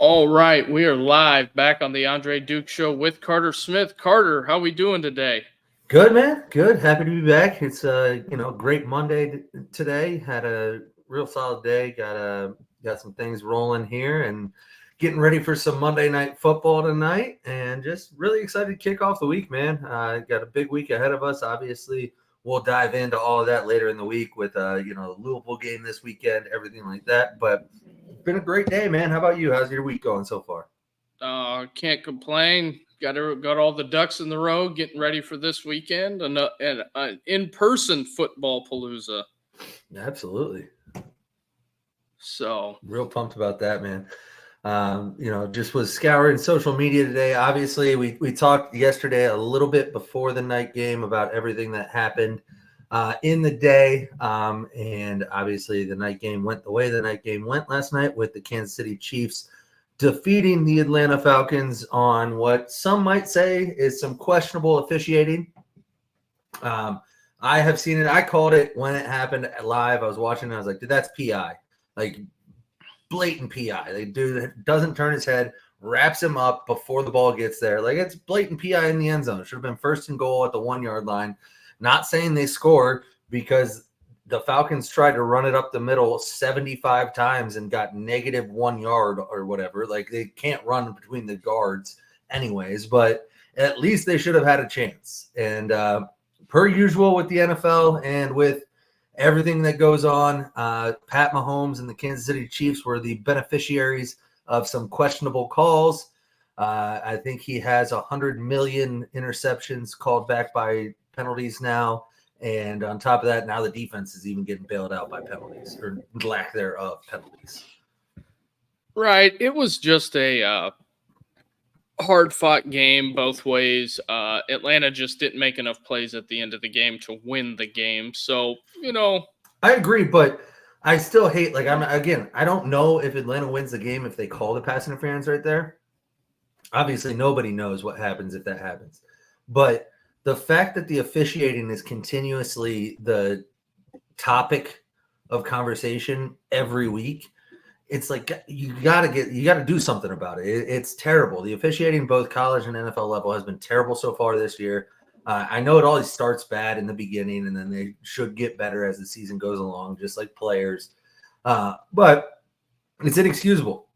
All right, we are live back on the Andre Duke Show with Carter Smith. Carter, how we doing today? Good, man. Good. Happy to be back. It's great Monday today. Had a real solid day. Got some things rolling here and getting ready for some Monday night football tonight, and just really excited to kick off the week, man. Got a big week ahead of us. Obviously, we'll dive into all of that later in the week with the Louisville game this weekend, everything like that. But it's been a great day, man. How about you? How's your week going so far? Can't complain. Got all the ducks in the row, getting ready for this weekend and an in-person football palooza. Absolutely. So Real pumped about that, man. Just was scouring social media today. Obviously, we talked yesterday a little bit before the night game about everything that happened in the day. And obviously, the night game went the way the night game went last night with the Kansas City Chiefs defeating the Atlanta Falcons on what some might say is some questionable officiating. I have seen it. I called it when it happened live. I was watching it. I was like, dude, that's PI. Like, blatant PI. The dude doesn't turn his head, wraps him up before the ball gets there. Like, it's blatant PI in the end zone. It should have been first and goal at the 1 yard line. Not saying they scored because the Falcons tried to run it up the middle 75 times and got negative 1 yard or whatever. Like, they can't run between the guards anyways, but at least they should have had a chance. And per usual with the NFL and with everything that goes on, Pat Mahomes and the Kansas City Chiefs were the beneficiaries of some questionable calls. I think he has 100 million interceptions called back by penalties now. And on top of that, now the defense is even getting bailed out by penalties or lack thereof penalties. right, it was just a hard-fought game both ways. Atlanta just didn't make enough plays at the end of the game to win the game. So I agree, but I still hate. Like, I don't know if Atlanta wins the game if they call the pass interference right there. Obviously, nobody knows what happens if that happens, but the fact that the officiating is continuously the topic of conversation every week, it's like you got to do something about it. It's terrible. The officiating, both college and NFL level, has been terrible so far this year. I know it always starts bad in the beginning, and then they should get better as the season goes along, just like players. But it's inexcusable.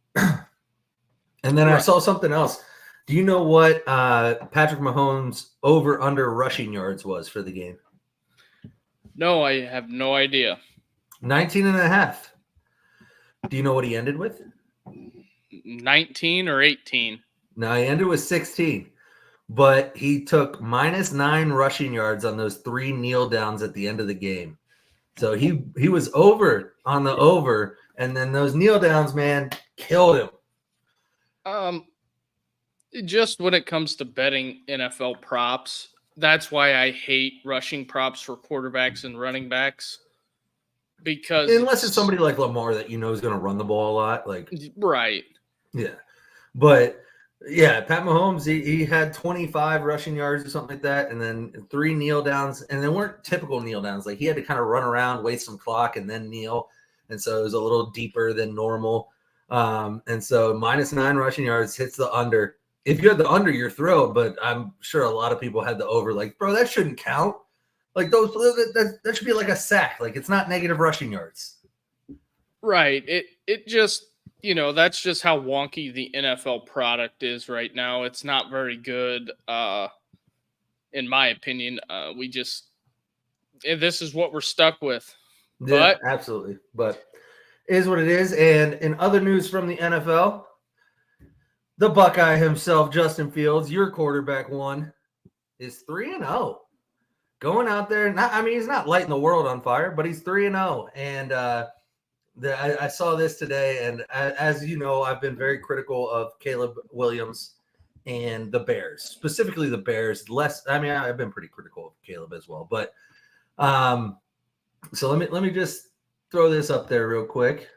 And then I saw something else. Do you know what Patrick Mahomes' over-under rushing yards was for the game? No, I have no idea. 19 and a half. Do you know what he ended with? 19 or 18? No, he ended with 16. But he took -9 rushing yards on those 3 kneel downs at the end of the game. So he was over on the over, and then those kneel downs, man, killed him. Just when it comes to betting NFL props, that's why I hate rushing props for quarterbacks and running backs. Because unless it's somebody like Lamar that you know is going to run the ball a lot, like right, yeah. But yeah, Pat Mahomes, he had 25 rushing yards or something like that, and then 3 kneel downs, and they weren't typical kneel downs. Like, he had to kind of run around, waste some clock, and then kneel, and so it was a little deeper than normal. And so -9 rushing yards hits the under. If you had the under, you're thrilled, but I'm sure a lot of people had the over. Like, bro, that shouldn't count. Like, that should be like a sack. Like, it's not negative rushing yards. Right. It just, that's just how wonky the NFL product is right now. It's not very good, in my opinion. This is what we're stuck with. Yeah, absolutely. But it is what it is. And in other news from the NFL, the Buckeye himself, Justin Fields, your quarterback one, is 3-0. Going out there, he's not lighting the world on fire, but he's 3-0. And I saw this today, and as you know, I've been very critical of Caleb Williams and the Bears, specifically the Bears. I've been pretty critical of Caleb as well, but so let me just throw this up there real quick.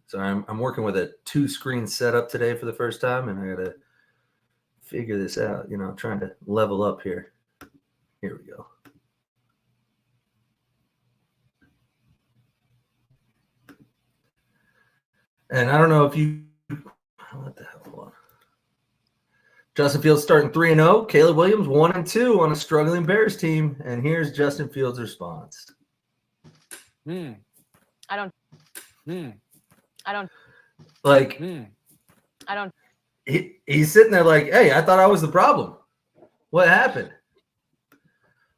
So I'm working with a 2-screen setup today for the first time, and I gotta figure this out. Trying to level up here. Here we go. And I don't know if you what the hell? Hold on. Justin Fields starting 3-0. Caleb Williams 1-2 on a struggling Bears team. And here's Justin Fields' response. I don't. Like, he's sitting there like, hey, I thought I was the problem. What happened?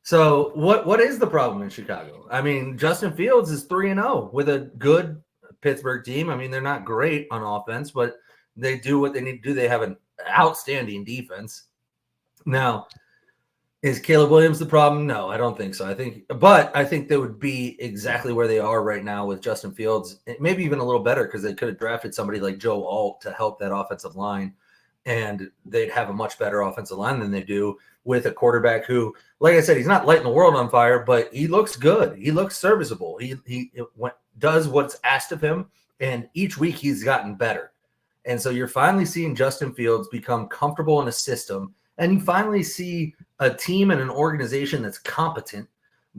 So what is the problem in Chicago? I mean, Justin Fields is 3-0 with a good Pittsburgh team. I mean, they're not great on offense, but they do what they need to do. They have an outstanding defense. Now, is Caleb Williams the problem? No, I don't think so. I think they would be exactly where they are right now with Justin Fields, maybe even a little better because they could have drafted somebody like Joe Alt to help that offensive line, and they'd have a much better offensive line than they do with a quarterback who, like I said, he's not lighting the world on fire, but he looks good. He looks serviceable. He does what's asked of him, and each week he's gotten better. And so you're finally seeing Justin Fields become comfortable in a system, and you finally see a team and an organization that's competent,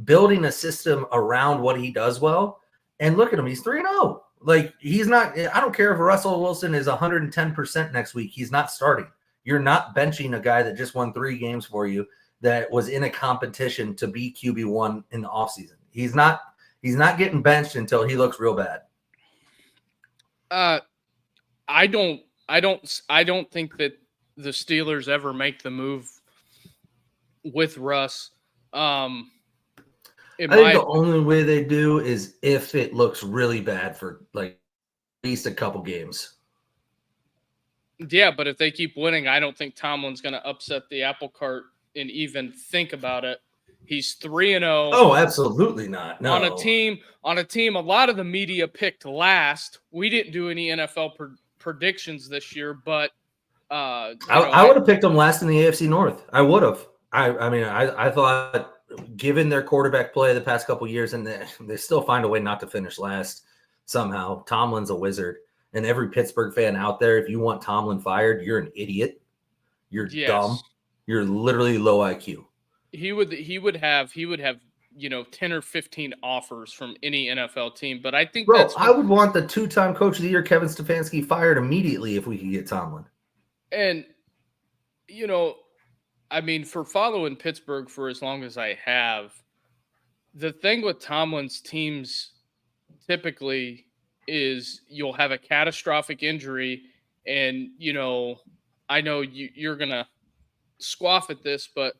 building a system around what he does well. And look at him. He's 3-0. Like, he's not – I don't care if Russell Wilson is 110% next week. He's not starting. You're not benching a guy that just won 3 games for you that was in a competition to be QB1 in the offseason. He's not getting benched until he looks real bad. I don't think that the Steelers ever make the move with Russ. I think the only way they do is if it looks really bad for like at least a couple games. Yeah, but if they keep winning, I don't think Tomlin's going to upset the apple cart and even think about it. He's 3-0. Oh, absolutely not. No. On a team, a lot of the media picked last. We didn't do any NFL predictions this year, but I would have picked them last in the AFC North. I would have. I thought, given their quarterback play the past couple of years, and they still find a way not to finish last somehow. Tomlin's a wizard. And every Pittsburgh fan out there, if you want Tomlin fired, you're an idiot. You're dumb. You're literally low IQ. He would have 10 or 15 offers from any NFL team, but I think I would want the 2-time coach of the year Kevin Stefanski fired immediately if we could get Tomlin. And for following Pittsburgh for as long as I have, the thing with Tomlin's teams typically is you'll have a catastrophic injury, and I know you're gonna scoff at this, but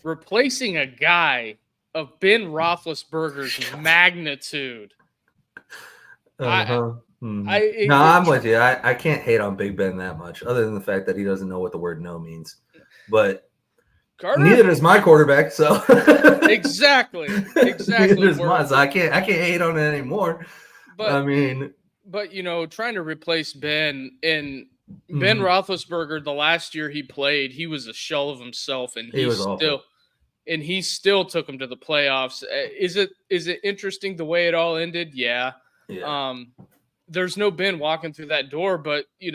replacing a guy of Ben Roethlisberger's magnitude. I'm with you. I can't hate on Big Ben that much, other than the fact that he doesn't know what the word no means. But neither does my quarterback. So exactly. Neither does mine. So I can't hate on it anymore. But trying to replace Ben and Ben Roethlisberger, the last year he played, he was a shell of himself, and he still took him to the playoffs. Is it interesting the way it all ended? Yeah. There's no Ben walking through that door, but you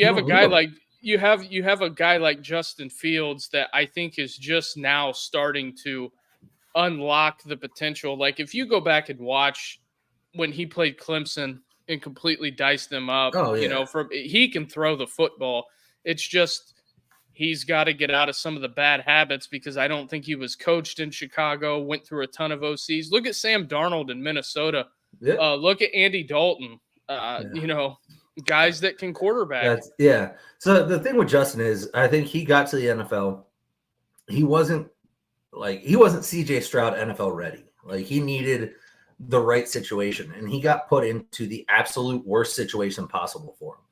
have a guy like you have a guy like Justin Fields that I think is just now starting to unlock the potential. Like, if you go back and watch when he played Clemson and completely diced them up, he can throw the football. It's just he's got to get out of some of the bad habits, because I don't think he was coached in Chicago, went through a ton of OCs. Look at Sam Darnold in Minnesota. Look at Andy Dalton. Guys that can quarterback. So the thing with Justin is, I think he got to the NFL. He wasn't CJ Stroud NFL ready. Like, he needed the right situation, and he got put into the absolute worst situation possible for him.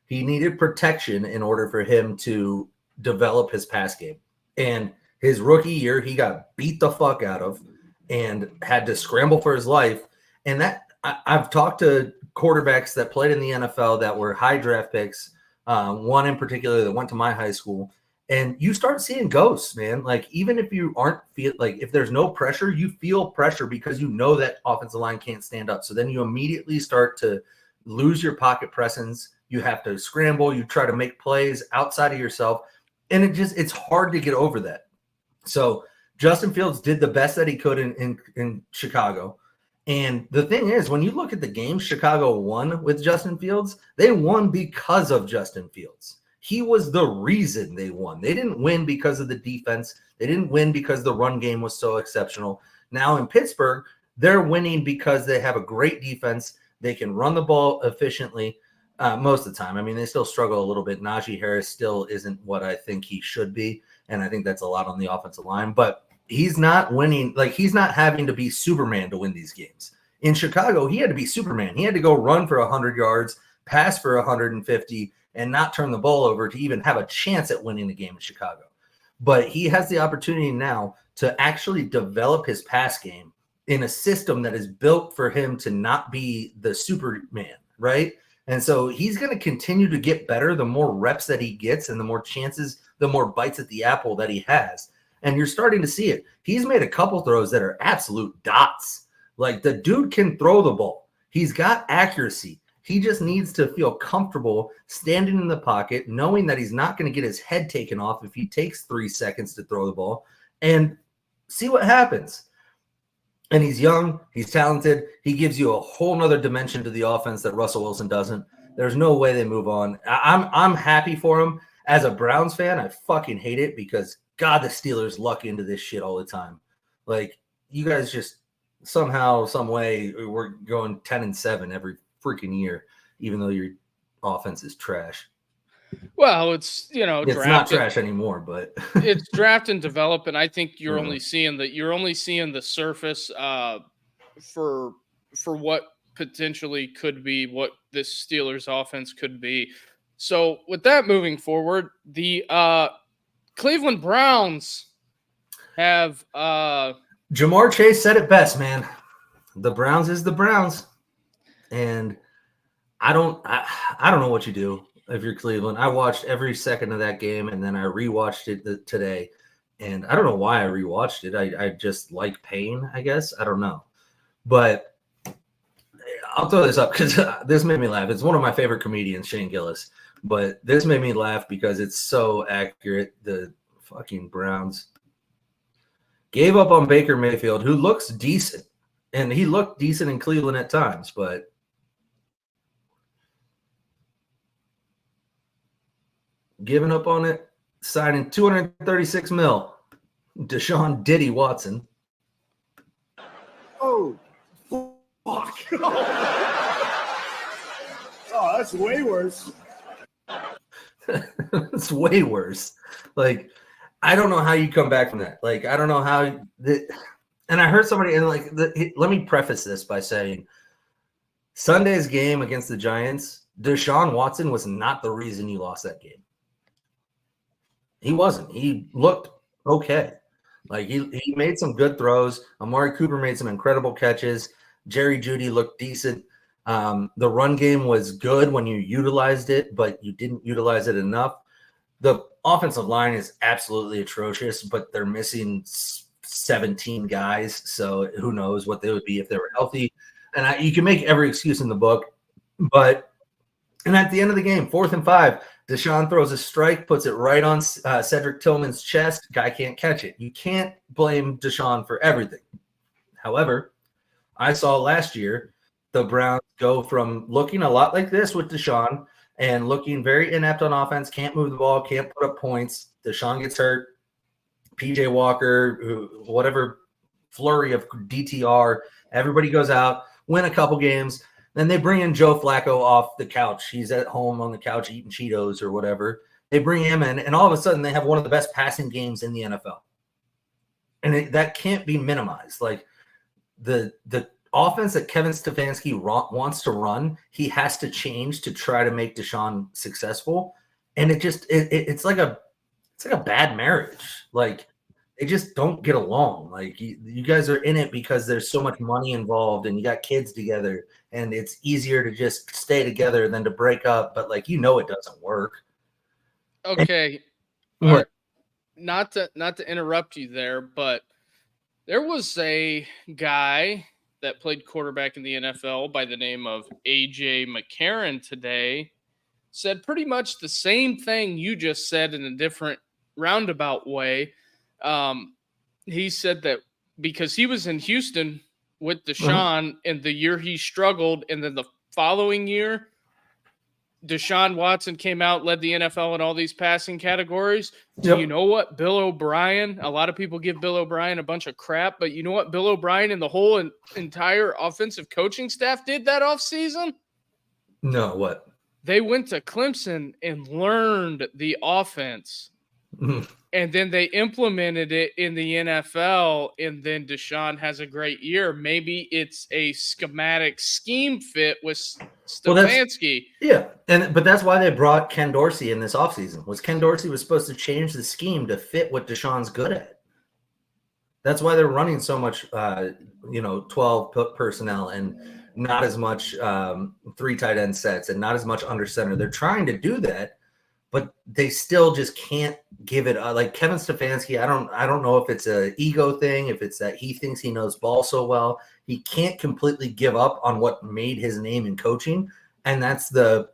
He needed protection in order for him to develop his pass game. And his rookie year, he got beat the fuck out of and had to scramble for his life. And that I've talked to quarterbacks that played in the NFL that were high draft picks, one in particular that went to my high school. And you start seeing ghosts, man. Like, even if you if there's no pressure, you feel pressure because you know that offensive line can't stand up. So then you immediately start to lose your pocket presence. You have to scramble. You try to make plays outside of yourself. And it's hard to get over that. So Justin Fields did the best that he could in Chicago. And the thing is, when you look at the games Chicago won with Justin Fields, they won because of Justin Fields. He was the reason they won. They didn't win because of the defense. They didn't win because the run game was so exceptional. Now in Pittsburgh, they're winning because they have a great defense. They can run the ball efficiently most of the time. I mean, they still struggle a little bit. Najee Harris still isn't what I think he should be, and I think that's a lot on the offensive line. But he's not winning. Like, he's not having to be Superman to win these games. In Chicago, he had to be Superman. He had to go run for 100 yards, pass for 150, and not turn the ball over to even have a chance at winning the game in Chicago. But he has the opportunity now to actually develop his pass game in a system that is built for him to not be the Superman, right? And so he's going to continue to get better the more reps that he gets and the more chances, the more bites at the apple that he has. And you're starting to see it. He's made a couple throws that are absolute dots. Like, the dude can throw the ball. He's got accuracy. He just needs to feel comfortable standing in the pocket, knowing that he's not going to get his head taken off if he takes 3 seconds to throw the ball, and see what happens. And he's young. He's talented. He gives you a whole nother dimension to the offense that Russell Wilson doesn't. There's no way they move on. I'm happy for him. As a Browns fan, I fucking hate it because, God, the Steelers luck into this shit all the time. Like, you guys just somehow, some way, we're going 10-7 every freaking year, even though your offense is trash. Well, it's it's not trash anymore, but it's draft and develop, and I think you're only seeing the surface for what potentially could be what this Steelers offense could be. So with that moving forward, the Cleveland Browns have Jamar Chase said it best, man. The Browns is the Browns. And I don't know what you do if you're Cleveland. I watched every second of that game, and then I rewatched it today. And I don't know why I rewatched it. I just like pain, I guess. I don't know. But I'll throw this up because this made me laugh. It's one of my favorite comedians, Shane Gillis. But this made me laugh because it's so accurate. The fucking Browns gave up on Baker Mayfield, who looks decent. And he looked decent in Cleveland at times, but giving up on it, signing $236 million, Deshaun Diddy Watson. Oh, fuck. Oh, that's way worse. It's way worse. Like, I don't know how you come back from that. Like, I don't know how and I heard somebody, and let me preface this by saying Sunday's game against the Giants, Deshaun Watson was not the reason you lost that game. He wasn't. He looked okay. Like, he made some good throws. Amari Cooper made some incredible catches. Jerry Jeudy looked decent. The run game was good when you utilized it, but you didn't utilize it enough. The offensive line is absolutely atrocious, but they're missing 17 guys, so who knows what they would be if they were healthy. And you can make every excuse in the book, and at the end of the game, 4th and 5, Deshaun throws a strike, puts it right on Cedric Tillman's chest. Guy can't catch it. You can't blame Deshaun for everything. However, I saw last year the Browns go from looking a lot like this with Deshaun and looking very inept on offense, can't move the ball, can't put up points. Deshaun gets hurt. PJ Walker, whatever flurry of DTR, everybody goes out, win a couple games. Then they bring in Joe Flacco off the couch. He's at home on the couch eating Cheetos or whatever. They bring him in, and all of a sudden they have one of the best passing games in the NFL. And that can't be minimized. Like, the offense that Kevin Stefanski wants to run, he has to change to try to make Deshaun successful. And it's like a bad marriage. Like, they just don't get along. Like, you guys are in it because there's so much money involved and you got kids together, and it's easier to just stay together than to break up. But, like, it doesn't work. Okay. Not to interrupt you there, but there was a guy that played quarterback in the NFL by the name of A.J. McCarron today, said pretty much the same thing you just said in a different roundabout way. He said that because he was in Houston with Deshaun and the year he struggled, and then the following year, Deshaun Watson came out, led the NFL in all these passing categories. Do you know what Bill O'Brien, a lot of people give Bill O'Brien a bunch of crap, but you know what Bill O'Brien and the whole entire offensive coaching staff did that offseason? No, what? They went to Clemson and learned the offense. And then they implemented it in the NFL, and then Deshaun has a great year. Maybe it's a schematic scheme fit with Stefanski. But that's why they brought Ken Dorsey in this offseason. Ken Dorsey was supposed to change the scheme to fit what Deshaun's good at. That's why they're running so much, 12 personnel and not as much 3 tight end sets and not as much under center. They're trying to do that, but they still just can't give it like Kevin Stefanski. I don't know if it's an ego thing, if it's that he thinks he knows ball so well. He can't completely give up on what made his name in coaching, and that's the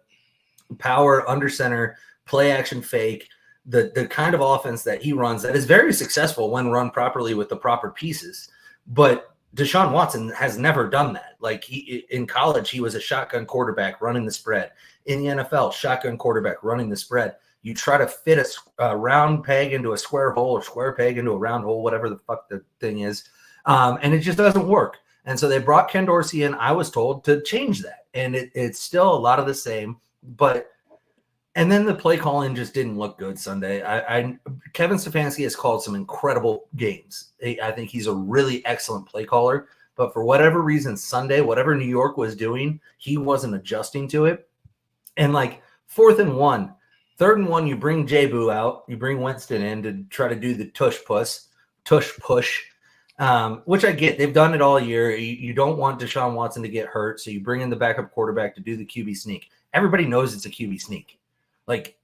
power under center, play action fake, the kind of offense that he runs that is very successful when run properly with the proper pieces. But Deshaun Watson has never done that. Like in college, he was a shotgun quarterback running the spread. In the NFL, shotgun quarterback running the spread. You try to fit a round peg into a square hole or square peg into a round hole, whatever the fuck the thing is. And it just doesn't work. And so they brought Ken Dorsey in, I was told, to change that. And it's still a lot of the same. And then the play calling just didn't look good Sunday. Kevin Stefanski has called some incredible games. I think he's a really excellent play caller. But for whatever reason, Sunday, whatever New York was doing, he wasn't adjusting to it. And like 4th and 1, 3rd and 1, you bring J-Boo out. You bring Winston in to try to do the tush push, which I get. They've done it all year. You don't want Deshaun Watson to get hurt, so you bring in the backup quarterback to do the QB sneak. Everybody knows it's a QB sneak. Like,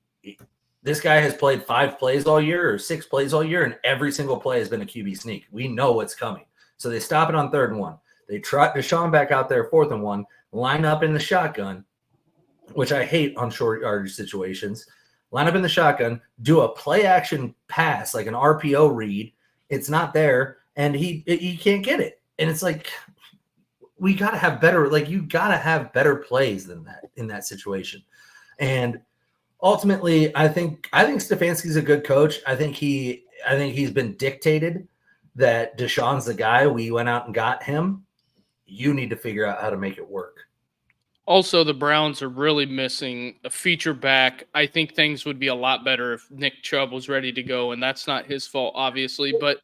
this guy has played 5 plays all year or 6 plays all year, and every single play has been a QB sneak. We know what's coming. So they stop it on 3rd and 1. They trot Deshaun back out there 4th and 1, line up in the shotgun, which I hate on short yardage situations. Line up in the shotgun, do a play action pass, like an RPO read. It's not there, and he can't get it. And it's like, we got to have better, like, you got to have better plays than that in that situation. And ultimately, I think Stefanski's a good coach. I think he's been dictated that Deshaun's the guy. We went out and got him. You need to figure out how to make it work. Also, the Browns are really missing a feature back. I think things would be a lot better if Nick Chubb was ready to go, and that's not his fault, obviously. But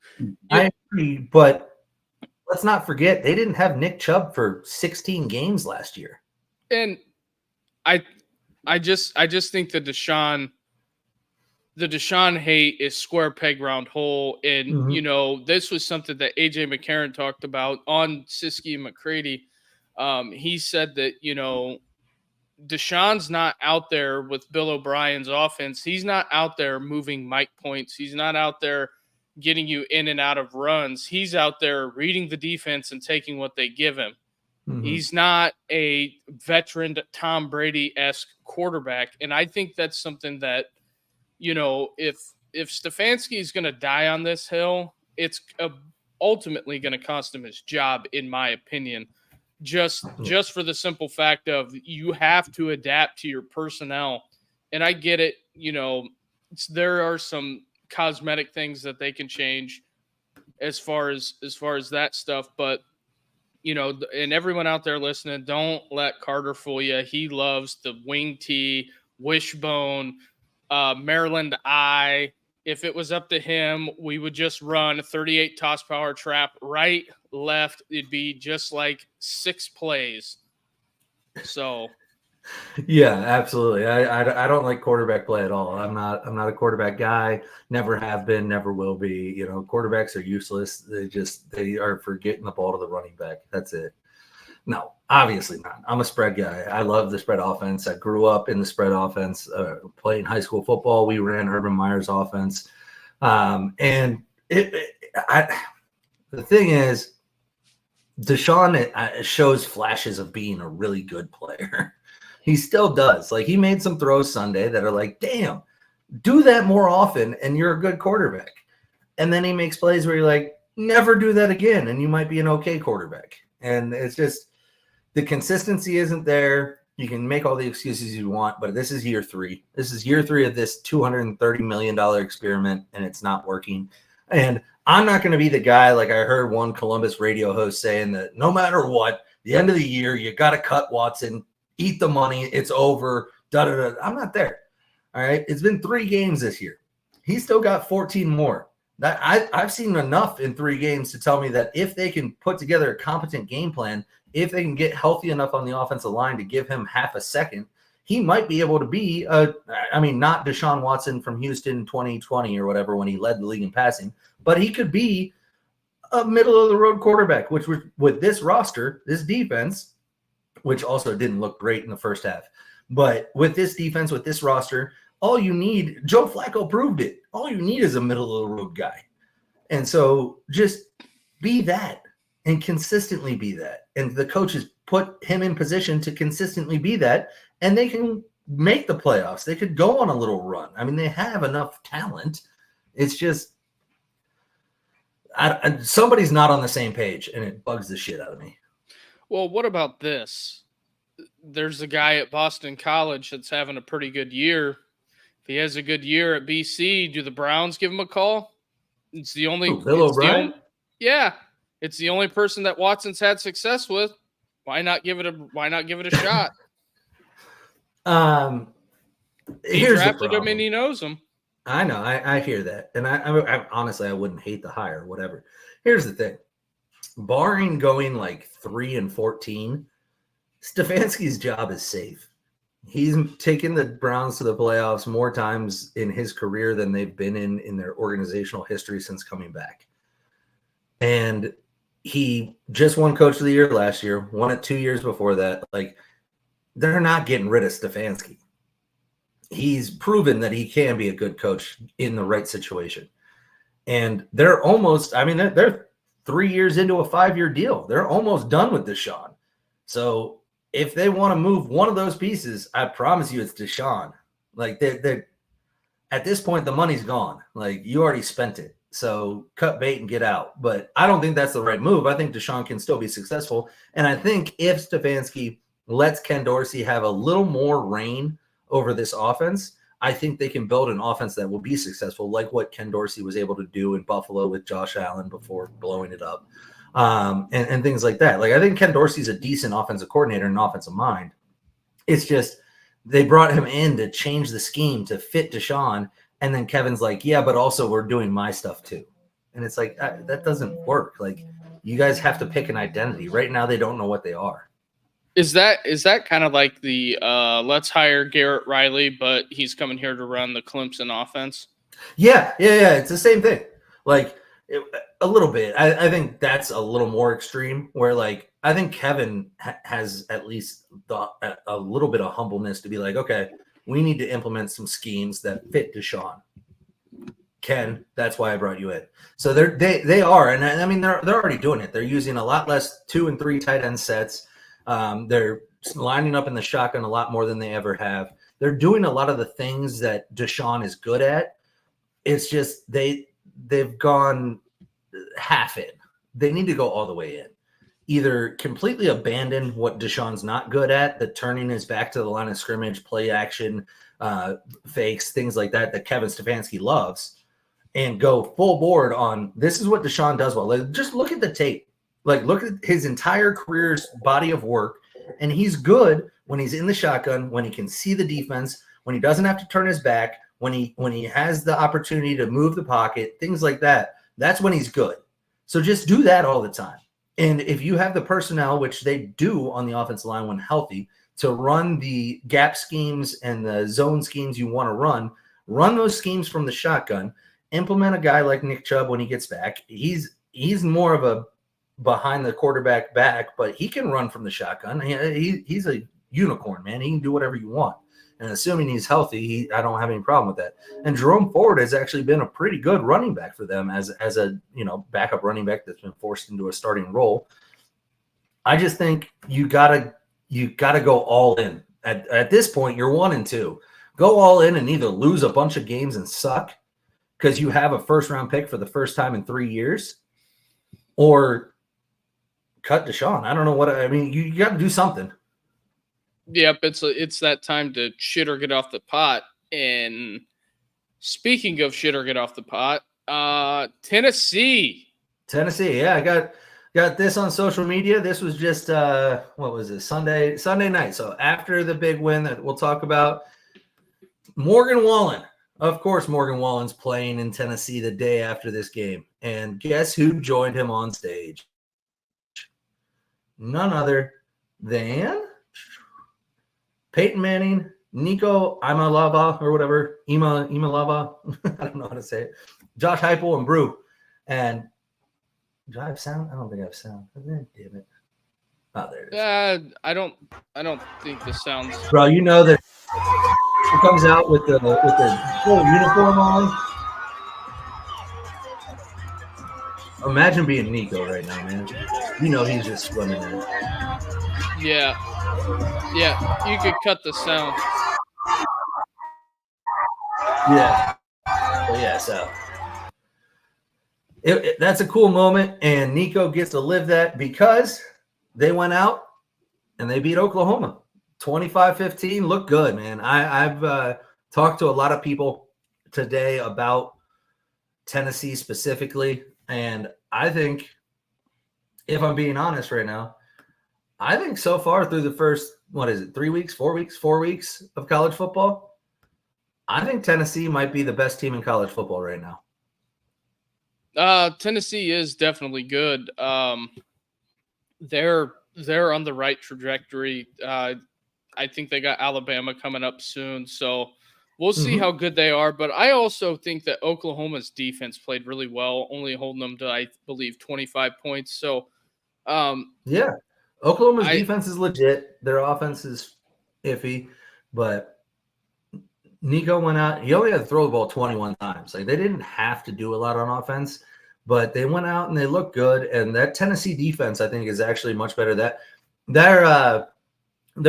I agree, but let's not forget they didn't have Nick Chubb for 16 games last year. And I just think the Deshaun hate is square peg round hole. And, this was something that A.J. McCarron talked about on Siski and McCready. He said that, Deshaun's not out there with Bill O'Brien's offense. He's not out there moving Mike points. He's not out there getting you in and out of runs. He's out there reading the defense and taking what they give him. Mm-hmm. He's not a veteran Tom Brady-esque quarterback. And I think that's something that, if Stefanski is going to die on this hill, it's ultimately going to cost him his job, in my opinion. Just for the simple fact of you have to adapt to your personnel. And I get it, there are some cosmetic things that they can change as far as that stuff, but and everyone out there listening, don't let Carter fool you. He loves the wing tee, wishbone, Maryland eye. If it was up to him, we would just run a 38 toss power trap right, left. It'd be just like 6 plays. So, yeah, absolutely. I don't like quarterback play at all. I'm not a quarterback guy. Never have been. Never will be. Quarterbacks are useless. They are for getting the ball to the running back. That's it. No, obviously not. I'm a spread guy. I love the spread offense. I grew up in the spread offense. Playing high school football, we ran Urban Meyer's offense. And the thing is, Deshaun shows flashes of being a really good player. He still does. Like, he made some throws Sunday that are like, damn, do that more often and you're a good quarterback. And then he makes plays where you're like, never do that again and you might be an okay quarterback. And it's just the consistency isn't there. You can make all the excuses you want, but this is year 3. This is year 3 of this $230 million experiment, and it's not working. And I'm not going to be the guy, like I heard one Columbus radio host saying that no matter what, the end of the year, you got to cut Watson, eat the money, it's over, da-da-da. I'm not there. All right? It's been 3 games this year. He's still got 14 more. That I've seen enough in 3 games to tell me that if they can put together a competent game plan, if they can get healthy enough on the offensive line to give him half a second, he might be able to be not Deshaun Watson from Houston 2020 or whatever when he led the league in passing, but he could be a middle of the road quarterback, which was with this roster, this defense, which also didn't look great in the first half. But with this defense, with this roster, all you need, Joe Flacco proved it. All you need is a middle of the road guy. And so just be that and consistently be that. And the coaches put him in position to consistently be that, and they can make the playoffs. They could go on a little run. I mean, they have enough talent. It's just somebody's not on the same page, and it bugs the shit out of me. Well, what about this? There's a guy at Boston College that's having a pretty good year. If he has a good year at BC, do the Browns give him a call? It's the only Bill O'Brien? It's the only person that Watson's had success with. Why not give it a shot? He drafted him and he knows him. I know. I hear that. And I honestly, I wouldn't hate the hire, whatever. Here's the thing. Barring going like 3-14, Stefanski's job is safe. He's taken the Browns to the playoffs more times in his career than they've been in their organizational history since coming back. And he just won Coach of the Year last year, won it 2 years before that. Like, they're not getting rid of Stefanski. He's proven that he can be a good coach in the right situation. And they're almost, they're 3 years into a 5-year deal. They're almost done with Deshaun. So if they want to move one of those pieces, I promise you it's Deshaun. Like, they're at this point, the money's gone. Like, you already spent it. So cut bait and get out. But I don't think that's the right move. I think Deshaun can still be successful. And I think if Stefanski lets Ken Dorsey have a little more reign over this offense, I think they can build an offense that will be successful, like what Ken Dorsey was able to do in Buffalo with Josh Allen before blowing it up, and things like that. Like, I think Ken Dorsey's a decent offensive coordinator and offensive mind. It's just they brought him in to change the scheme to fit Deshaun, and then Kevin's like, yeah, but also we're doing my stuff too. And it's like, that doesn't work. Like, you guys have to pick an identity. Right now, they don't know what they are. Is that kind of like the let's hire Garrett Riley, but he's coming here to run the Clemson offense? Yeah. It's the same thing. Like, a little bit. I think that's a little more extreme, where, like, I think Kevin has at least a little bit of humbleness to be like, okay, we need to implement some schemes that fit Deshaun. Ken, that's why I brought you in. So they are, and I mean they're already doing it. They're using a lot less 2 and 3 tight end sets. They're lining up in the shotgun a lot more than they ever have. They're doing a lot of the things that Deshaun is good at. It's just they've gone half in. They need to go all the way in. Either completely abandon what Deshaun's not good at, the turning his back to the line of scrimmage, play action, fakes, things like that Kevin Stefanski loves, and go full board on this is what Deshaun does well. Like, just look at the tape. Like, look at his entire career's body of work, and he's good when he's in the shotgun, when he can see the defense, when he doesn't have to turn his back, when he has the opportunity to move the pocket, things like that. That's when he's good. So just do that all the time. And if you have the personnel, which they do on the offensive line when healthy, to run the gap schemes and the zone schemes you want to run those schemes from the shotgun, implement a guy like Nick Chubb when he gets back. He's more of a behind the quarterback back, but he can run from the shotgun. He's a unicorn, man. He can do whatever you want. And assuming he's healthy, I don't have any problem with that. And Jerome Ford has actually been a pretty good running back for them as a backup running back that's been forced into a starting role. I just think you gotta go all in. At this point, you're 1-2. Go all in and either lose a bunch of games and suck because you have a first-round pick for the first time in 3 years, or cut Deshaun. I don't know what I mean. You got to do something. Yep, it's that time to shit or get off the pot. And speaking of shit or get off the pot, Tennessee. Yeah, I got this on social media. This was just what was it? Sunday night. So after the big win that we'll talk about, Morgan Wallen. Of course, Morgan Wallen's playing in Tennessee the day after this game. And guess who joined him on stage? None other than Peyton Manning, Nico Imalava or whatever, Imalava. I don't know how to say it. Josh Heupel and Brew. And do I have sound? I don't think I have sound. Damn it. Oh, there it is. I don't think this sounds. Bro, you know that he comes out with the full uniform on. Imagine being Nico right now, man. You know he's just swimming in it. Yeah, you could cut the sound. Yeah. Well, yeah, so that's a cool moment, and Nico gets to live that because they went out and they beat Oklahoma 25-15. Look good, man. I've talked to a lot of people today about Tennessee specifically, and I think, if I'm being honest right now, I think so far through the first, 4 weeks of college football, I think Tennessee might be the best team in college football right now. Tennessee is definitely good. They're on the right trajectory. I think they got Alabama coming up soon, so we'll see how good they are. But I also think that Oklahoma's defense played really well, only holding them to, I believe, 25 points. So, yeah, Oklahoma's defense is legit. Their offense is iffy, but Nico went out. He only had to throw the ball 21 times. Like, they didn't have to do a lot on offense, but they went out and they looked good. And that Tennessee defense, I think, is actually much better. That their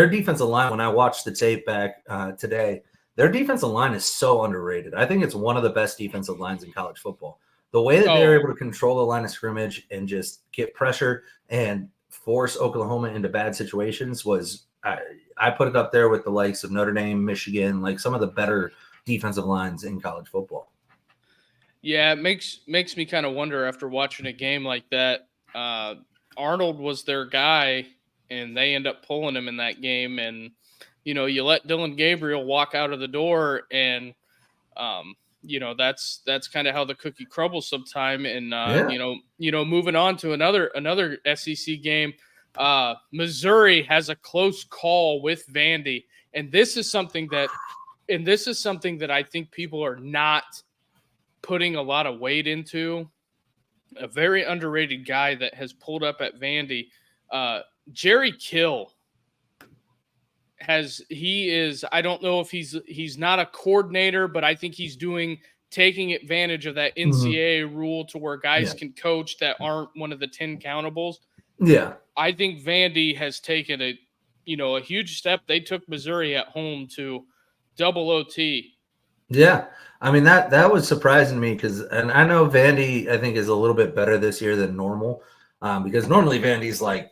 defensive line, when I watched the tape back today, their defensive line is so underrated. I think it's one of the best defensive lines in college football. The way that they were able to control the line of scrimmage and just get pressure and force Oklahoma into bad situations was I put it up there with the likes of Notre Dame, Michigan, like some of the better defensive lines in college football. Yeah, it makes me kind of wonder after watching a game like that. Arnold was their guy, and they end up pulling him in that game. And, you let Dylan Gabriel walk out of the door, and, that's kind of how the cookie crumbles sometime. And, moving on to another SEC game, Missouri has a close call with Vandy. And this is something that I think people are not putting a lot of weight into. A very underrated guy that has pulled up at Vandy, Jerry Kill. I don't know if he's not a coordinator, but I think he's taking advantage of that NCAA rule to where guys can coach that aren't one of the 10 countables. Yeah. I think Vandy has taken a huge step. They took Missouri at home to double OT. Yeah. I mean, that was surprising to me and I know Vandy, I think, is a little bit better this year than normal because normally Vandy's like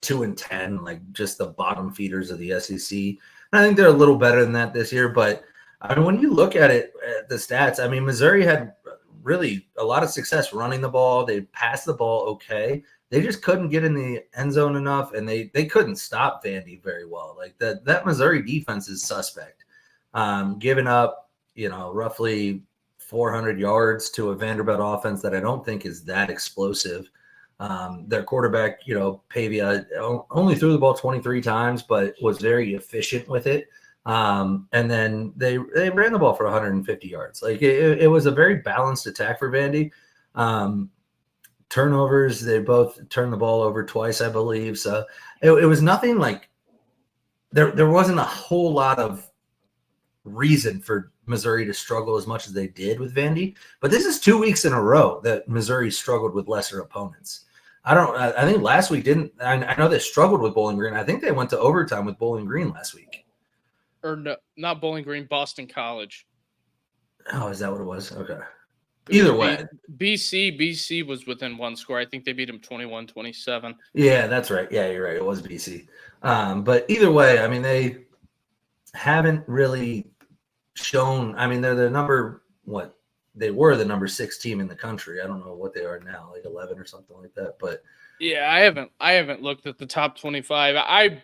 2-10, like just the bottom feeders of the SEC. And I think they're a little better than that this year. But I mean, when you look at it, the stats, I mean, Missouri had really a lot of success running the ball. They passed the ball okay. They just couldn't get in the end zone enough, and they couldn't stop Vandy very well. Like that Missouri defense is suspect. Giving up, roughly 400 yards to a Vanderbilt offense that I don't think is that explosive. Their quarterback, Pavia, only threw the ball 23 times, but was very efficient with it. And then they ran the ball for 150 yards. Like it was a very balanced attack for Vandy. Turnovers, they both turned the ball over twice, I believe. So it was nothing like there wasn't a whole lot of reason for Missouri to struggle as much as they did with Vandy. But this is 2 weeks in a row that Missouri struggled with lesser opponents. I think last week I know they struggled with Bowling Green. I think they went to overtime with Bowling Green last week. Or no, not Bowling Green, Boston College. Oh, is that what it was? Okay. Either way. BC was within one score. I think they beat them 21-27. Yeah, that's right. Yeah, you're right. It was BC. But either way, I mean, they haven't really shown. I mean, they're the number what they were the number 6 team in the country. I don't know what they are now, like 11 or something like that. But yeah, I haven't looked at the top 25.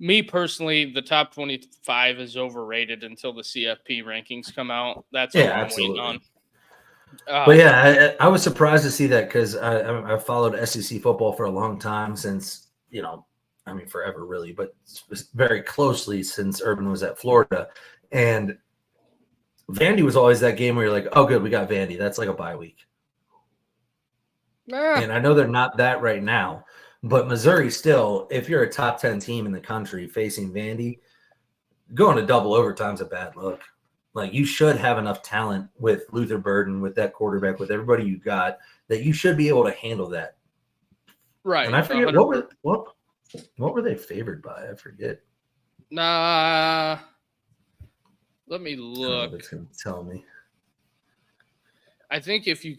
Me personally, the top 25 is overrated until the CFP rankings come out. That's what I'm waiting on. But yeah, I was surprised to see that because I followed SEC football for a long time since, I mean, forever really, but very closely since Urban was at Florida. And Vandy was always that game where you're like, oh, good, we got Vandy. That's like a bye week. And I know they're not that right now, but Missouri still, if you're a top 10 team in the country facing Vandy, going to double overtime is a bad look. Like, you should have enough talent with Luther Burden, with that quarterback, with everybody you got, that you should be able to handle that. Right. And I forget, what were they favored by? I forget. Let me look. It's going to tell me. I think if you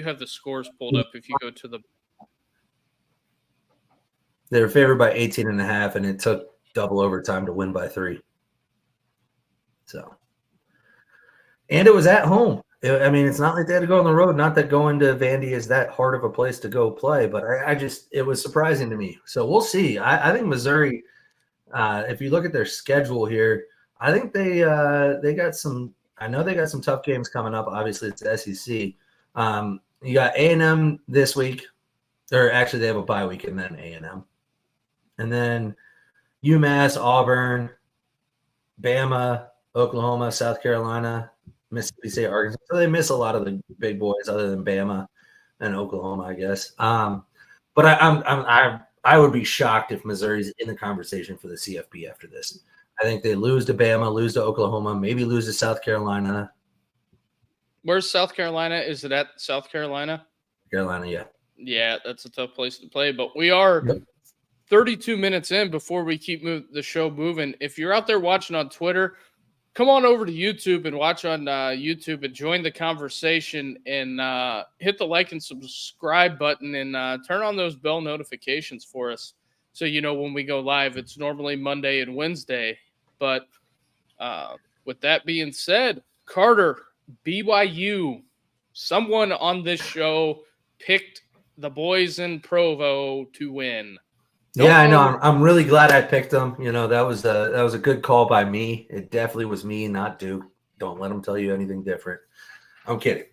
have the scores pulled up, if you go to the. They were favored by 18.5, and it took double overtime to win by 3. So. And it was at home. I mean, it's not like they had to go on the road. Not that going to Vandy is that hard of a place to go play, but it was surprising to me. So we'll see. I think Missouri, if you look at their schedule here, I think they got some. I know they got some tough games coming up. Obviously, it's the SEC. You got A&M this week, or actually they have a bye week and then A&M, and then UMass, Auburn, Bama, Oklahoma, South Carolina, Mississippi State, Arkansas. So they miss a lot of the big boys other than Bama and Oklahoma, I guess. But I would be shocked if Missouri's in the conversation for the CFP after this. I think they lose to Bama, lose to Oklahoma, maybe lose to South Carolina. Where's South Carolina? Is it at South Carolina? Carolina, yeah. Yeah, that's a tough place to play. But we are 32 minutes in before we keep the show moving. If you're out there watching on Twitter, come on over to YouTube and watch on YouTube and join the conversation and hit the like and subscribe button and turn on those bell notifications for us so you know when we go live. It's normally Monday and Wednesday. But with that being said, Carter, BYU, someone on this show picked the boys in Provo to win. Yeah, I know. I'm really glad I picked them. That was a good call by me. It definitely was me, not Duke. Don't let them tell you anything different. I'm kidding.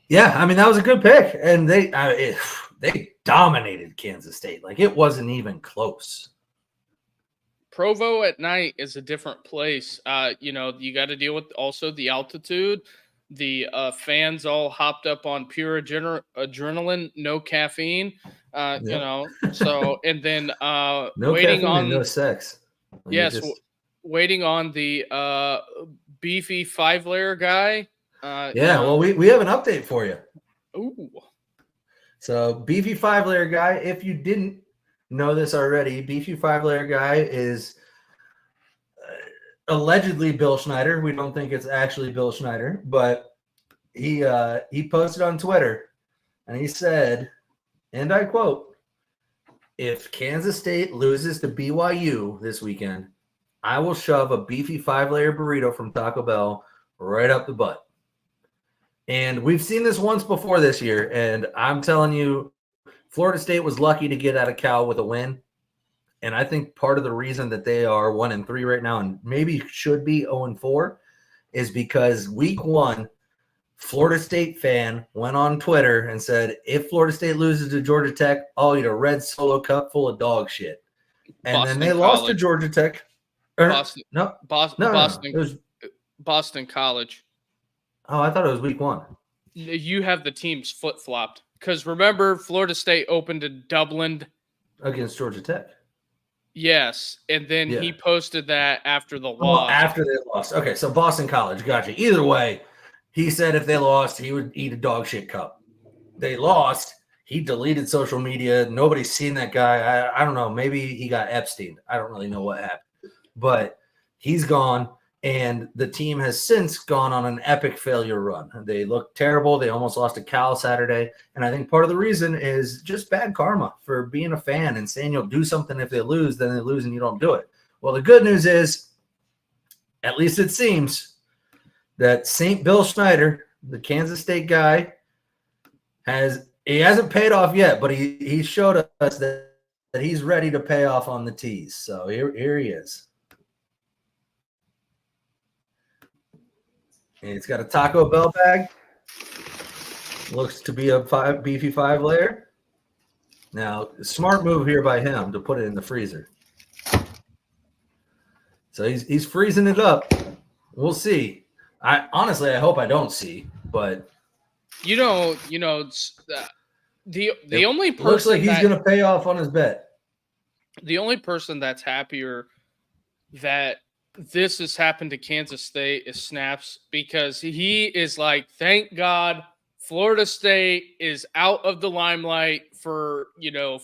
Yeah, I mean, that was a good pick, and they dominated Kansas State. Like, it wasn't even close. Provo at night is a different place. You got to deal with also the altitude. The fans all hopped up on pure adrenaline, no caffeine. So and then no waiting caffeine on and no sex. Yes, waiting on the beefy 5-layer guy. Well, we have an update for you. Ooh. So beefy 5-layer guy, if you didn't know this already, beefy 5-layer guy is allegedly Bill Schneider. We don't think it's actually Bill Schneider, but he posted on Twitter and he said, and I quote, "If Kansas State loses to BYU this weekend, I will shove a beefy 5-layer burrito from Taco Bell right up the butt." And we've seen this once before this year, and I'm telling you, Florida State was lucky to get out of Cal with a win. And I think part of the reason that they are 1-3 right now and maybe should be 0-4 is because week 1, Florida State fan went on Twitter and said, if Florida State loses to Georgia Tech, I'll eat a red Solo cup full of dog shit. And Boston then they lost to Georgia Tech. Boston. No. Boston. It was, Boston College. Oh, I thought it was week 1. You have the teams flip-flopped. Because remember, Florida State opened in Dublin. Against Georgia Tech. Yes. And then he posted that after the loss. After they lost. Okay, so Boston College. Gotcha. Either way, he said if they lost, he would eat a dog shit cup. They lost. He deleted social media. Nobody's seen that guy. I don't know. Maybe he got Epstein. I don't really know what happened. But he's gone. And the team has since gone on an epic failure run. They look terrible. They almost lost to Cal Saturday. And I think part of the reason is just bad karma for being a fan and saying you'll do something if they lose, then they lose and you don't do it. Well, the good news is, at least it seems, that St. Bill Schneider, the Kansas State guy, hasn't paid off yet, but he showed us that he's ready to pay off on the tees. So here he is. And he's got a Taco Bell bag. Looks to be a beefy 5-layer. Now, smart move here by him to put it in the freezer. So he's freezing it up. We'll see. I hope I don't see, but the only person looks like he's going to pay off on his bet. The only person that's happier that this has happened to Kansas State is Snaps, because he is like, thank God Florida State is out of the limelight for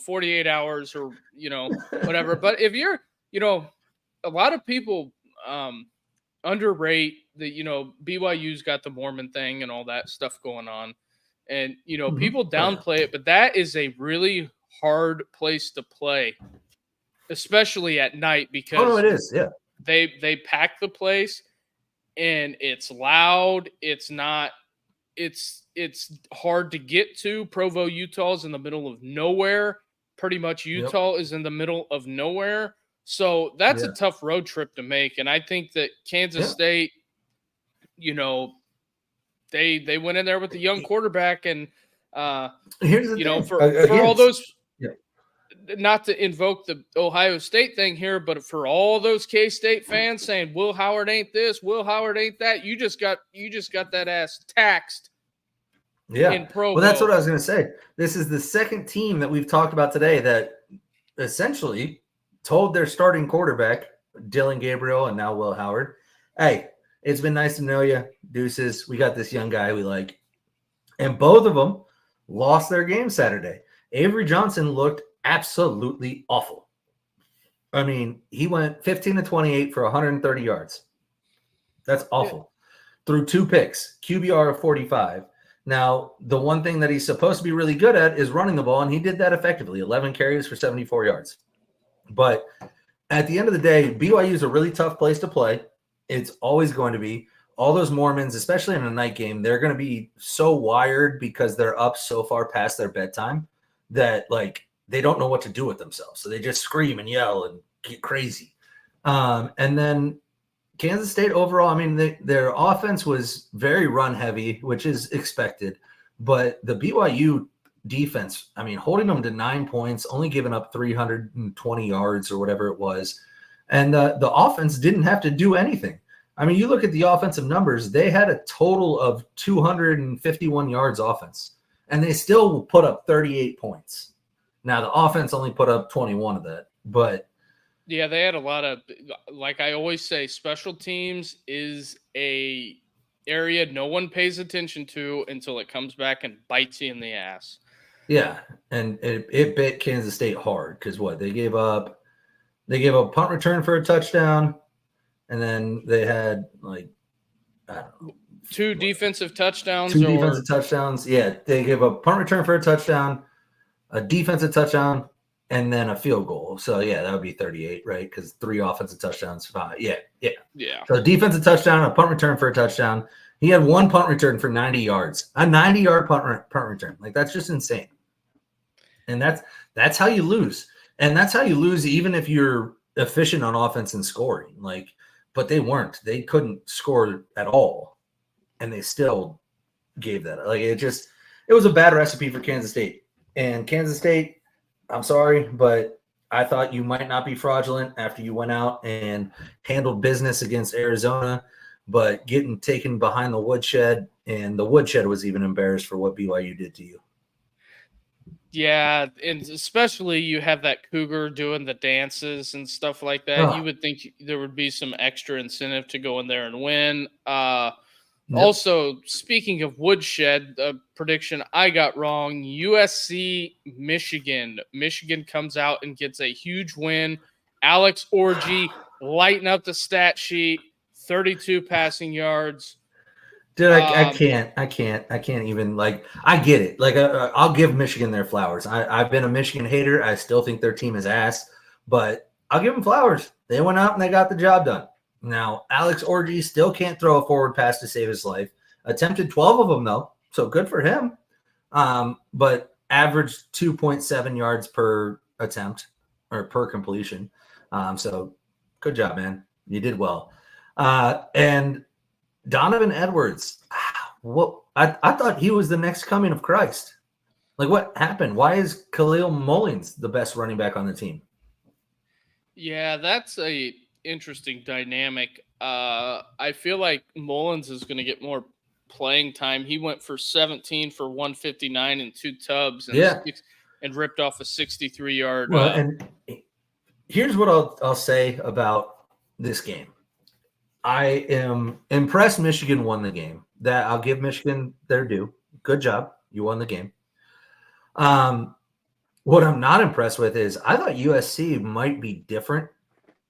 48 hours or whatever. But if you're a lot of people underrate that BYU's got the Mormon thing and all that stuff going on, and people downplay it, but that is a really hard place to play, especially at night, because it is, yeah. They pack the place and it's loud. It's hard to get to. Provo, Utah is in the middle of nowhere. Pretty much Utah is in the middle of nowhere. So that's a tough road trip to make. And I think that Kansas State, they went in there with a young quarterback, and here's the for all those, not to invoke the Ohio State thing here, but for all those K-State fans saying Will Howard ain't this, Will Howard ain't that, you just got that ass taxed. In Provo. Well, that's what I was going to say. This is the second team that we've talked about today that essentially told their starting quarterback, Dylan Gabriel, and now Will Howard, hey, it's been nice to know you. Deuces. We got this young guy we like. And both of them lost their game Saturday. Avery Johnson looked absolutely awful. I mean, he went 15-28 for 130 yards. That's awful. Through 2 picks, QBR of 45. Now, the one thing that he's supposed to be really good at is running the ball, and he did that effectively. 11 carries for 74 yards. But at the end of the day, BYU is a really tough place to play. It's always going to be. All those Mormons, especially in a night game, they're going to be so wired because they're up so far past their bedtime that, they don't know what to do with themselves. So they just scream and yell and get crazy. And then Kansas State overall, I mean, their offense was very run heavy, which is expected. But the BYU defense, I mean, holding them to 9 points, only giving up 320 yards or whatever it was. And the offense didn't have to do anything. I mean, you look at the offensive numbers, they had a total of 251 yards offense, and they still put up 38 points. Now, the offense only put up 21 of that, but yeah, they had a lot of, like I always say, special teams is a area no one pays attention to until it comes back and bites you in the ass. Yeah, and it bit Kansas State hard because they gave up a punt return for a touchdown, and then they had two defensive touchdowns. Defensive touchdowns. Yeah, they gave a punt return for a touchdown, a defensive touchdown, and then a field goal. So, yeah, that would be 38, right? Because 3 offensive touchdowns. 5. Yeah. So, defensive touchdown, a punt return for a touchdown. He had 1 punt return for 90 yards. A 90-yard punt return. That's just insane. And that's how you lose. And that's how you lose even if you're efficient on offense and scoring. But they weren't. They couldn't score at all. And they still gave that. It was a bad recipe for Kansas State. And Kansas State, I'm sorry, but I thought you might not be fraudulent after you went out and handled business against Arizona, but getting taken behind the woodshed, and the woodshed was even embarrassed for what BYU did to you. Yeah, and especially you have that cougar doing the dances and stuff like that. You would think there would be some extra incentive to go in there and win. Also, speaking of woodshed, the prediction I got wrong, USC, Michigan. Michigan comes out and gets a huge win. Alex Orji lighting up the stat sheet, 32 passing yards. Dude, I can't even, like, I get it. Like, I'll give Michigan their flowers. I've been a Michigan hater. I still think their team is ass, but I'll give them flowers. They went out and they got the job done. Now, Alex Orji still can't throw a forward pass to save his life. Attempted 12 of them, though, so good for him. But averaged 2.7 yards per attempt or per completion. So good job, man. You did well. And Donovan Edwards, I thought he was the next coming of Christ. Like, what happened? Why is Khalil Mullins the best running back on the team? Yeah, that's a interesting dynamic. I feel like Mullins is going to get more playing time. He went for 17 for 159 and 2 tubs and ripped off a 63-yard. Well, and here's what I'll say about this game. I am impressed Michigan won the game. That I'll give Michigan their due. Good job. You won the game. What I'm not impressed with is I thought USC might be different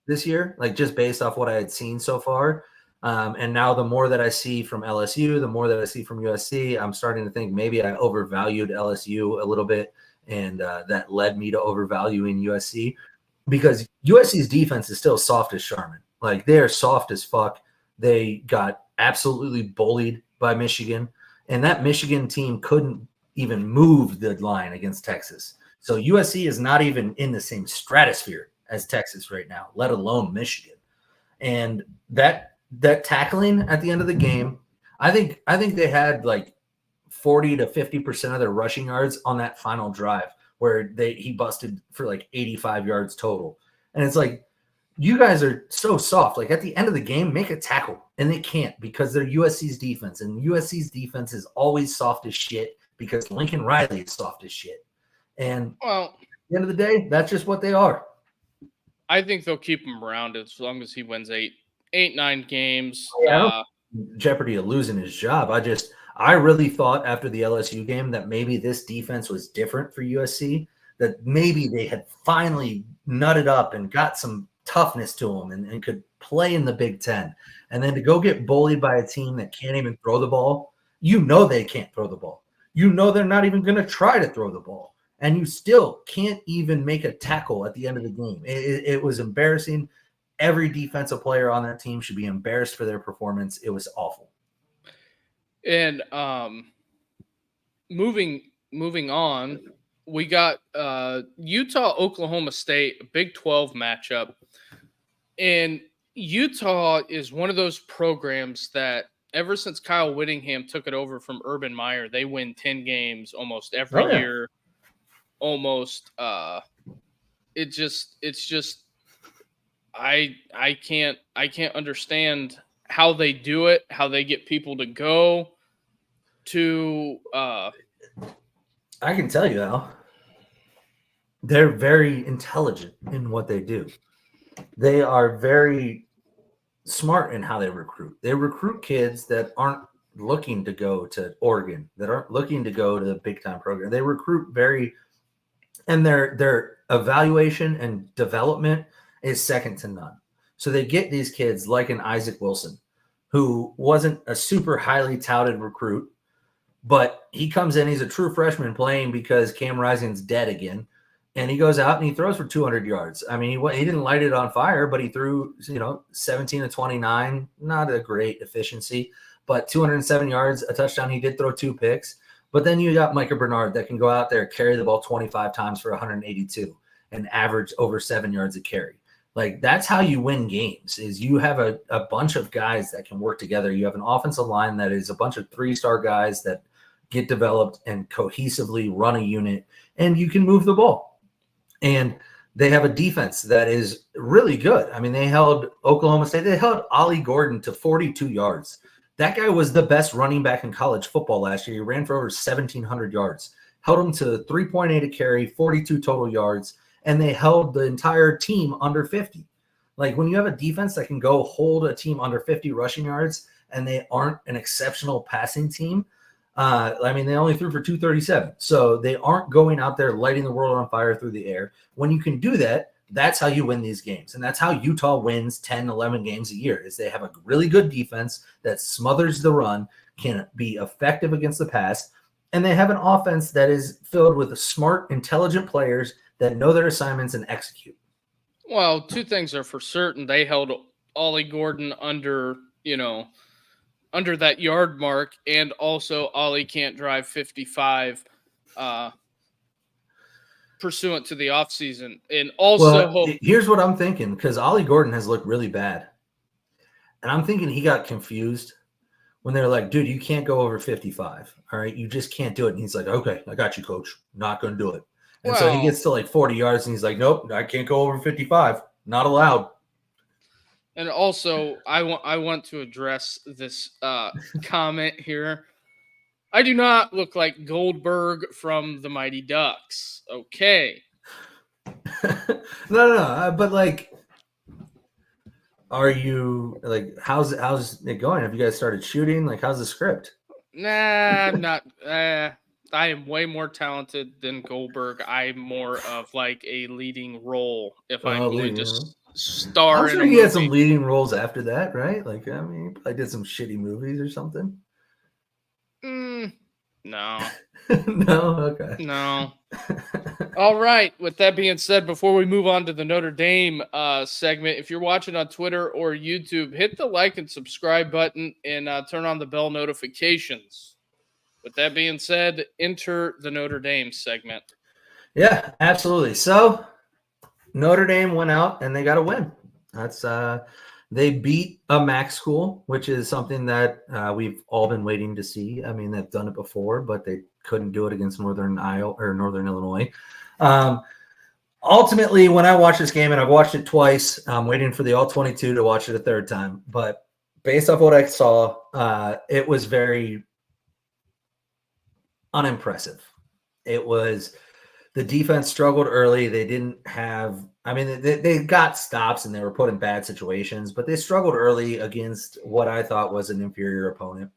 this year, like just based off what I had seen so far. And now the more that I see from LSU, the more that I see from USC, I'm starting to think maybe I overvalued LSU a little bit, and that led me to overvaluing USC because USC's defense is still soft as Charmin. Like, they are soft as fuck. They got absolutely bullied by Michigan, and that Michigan team couldn't even move the line against Texas. So USC is not even in the same stratosphere as Texas right now, let alone Michigan. And that tackling at the end of the game, I think they had like 40 to 50% of their rushing yards on that final drive where he busted for like 85 yards total. And it's like, you guys are so soft. Like, at the end of the game, make a tackle. And they can't because they're USC's defense. And USC's defense is always soft as shit because Lincoln Riley is soft as shit. And at the end of the day, that's just what they are. I think they'll keep him around as long as he wins 9 games. Jeopardy of losing his job. I really thought after the LSU game that maybe this defense was different for USC, that maybe they had finally nutted up and got some toughness to them and could play in the Big Ten. And then to go get bullied by a team that can't even throw the ball, they can't throw the ball. They're not even going to try to throw the ball. And you still can't even make a tackle at the end of the game. It was embarrassing. Every defensive player on that team should be embarrassed for their performance. It was awful. And moving on, we got Utah, Oklahoma State, a Big 12 matchup. And Utah is one of those programs that ever since Kyle Whittingham took it over from Urban Meyer, they win 10 games almost every year. Almost. It's just I can't understand how they do it, how they get people to go to I can tell you, Al. They're very intelligent in what they do. They are very smart in how they recruit. They recruit kids that aren't looking to go to Oregon, that aren't looking to go to the big time program. They recruit and their evaluation and development is second to none. So they get these kids like an Isaac Wilson, who wasn't a super highly touted recruit, but he comes in, he's a true freshman playing because Cam Rising's dead again. And he goes out and he throws for 200 yards. I mean, he didn't light it on fire, but he threw, 17 to 29, not a great efficiency, but 207 yards, a touchdown. He did throw 2 picks. But then you got Micah Bernard that can go out there, carry the ball 25 times for 182 and average over 7 yards a carry. Like, that's how you win games, is you have a bunch of guys that can work together. You have an offensive line that is a bunch of 3-star guys that get developed and cohesively run a unit, and you can move the ball. And they have a defense that is really good. I mean, they held Oklahoma State. They held Ollie Gordon to 42 yards. That guy was the best running back in college football last year. He ran for over 1,700 yards. Held him to 3.8 a carry, 42 total yards, and they held the entire team under 50. Like, when you have a defense that can go hold a team under 50 rushing yards and they aren't an exceptional passing team, they only threw for 237. So they aren't going out there lighting the world on fire through the air. When you can do that, That's how you win these games. And that's how Utah wins 10, 11 games a year, is they have a really good defense that smothers the run, can be effective against the pass, and they have an offense that is filled with smart, intelligent players that know their assignments and execute. Well, two things are for certain. They held Ollie Gordon under that yard mark, and also Ollie can't drive 55 pursuant to the offseason. And also, here's what I'm thinking, because Ollie Gordon has looked really bad. And I'm thinking he got confused when they're like, dude, you can't go over 55. All right, you just can't do it. And he's like, okay, I got you, coach. Not going to do it. And so he gets to like 40 yards and he's like, nope, I can't go over 55. Not allowed. And also, I want to address this comment here. I do not look like Goldberg from the Mighty Ducks. Okay. No. But like, are you like, how's it going? Have you guys started shooting? Like, how's the script? Nah, I'm not. I am way more talented than Goldberg. I'm more of like a leading role if I'm going to star. I'm sure he had some leading roles after that, right? Like, I mean, he probably did some shitty movies or something. No. No? Okay. No. All right. With that being said, before we move on to the Notre Dame segment, if you're watching on Twitter or YouTube, hit the like and subscribe button and turn on the bell notifications. With that being said, enter the Notre Dame segment. Yeah, absolutely. So Notre Dame went out and they got a win. That's they beat a MAC school, which is something that we've all been waiting to see. I mean, they've done it before, but they couldn't do it against Northern Illinois. Ultimately, when I watched this game, and I've watched it twice, I'm waiting for the All-22 to watch it a third time. But based off what I saw, it was very unimpressive. It was the defense struggled early. They didn't have – I mean, they got stops and they were put in bad situations, but they struggled early against what I thought was an inferior opponent.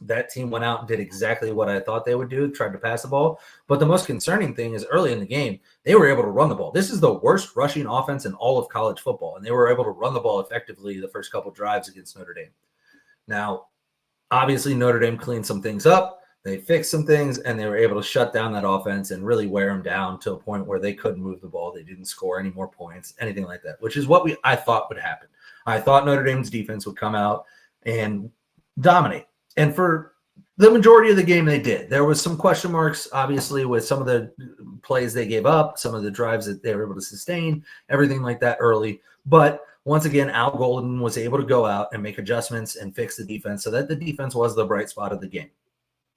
That team went out and did exactly what I thought they would do, tried to pass the ball. But the most concerning thing is early in the game, they were able to run the ball. This is the worst rushing offense in all of college football, and they were able to run the ball effectively the first couple drives against Notre Dame. Now, obviously, Notre Dame cleaned some things up. They fixed some things, and they were able to shut down that offense and really wear them down to a point where they couldn't move the ball. They didn't score any more points, anything like that, which is what I thought would happen. I thought Notre Dame's defense would come out and dominate. And for the majority of the game, they did. There was some question marks, obviously, with some of the plays they gave up, some of the drives that they were able to sustain, everything like that early. But once again, Al Golden was able to go out and make adjustments and fix the defense so that the defense was the bright spot of the game.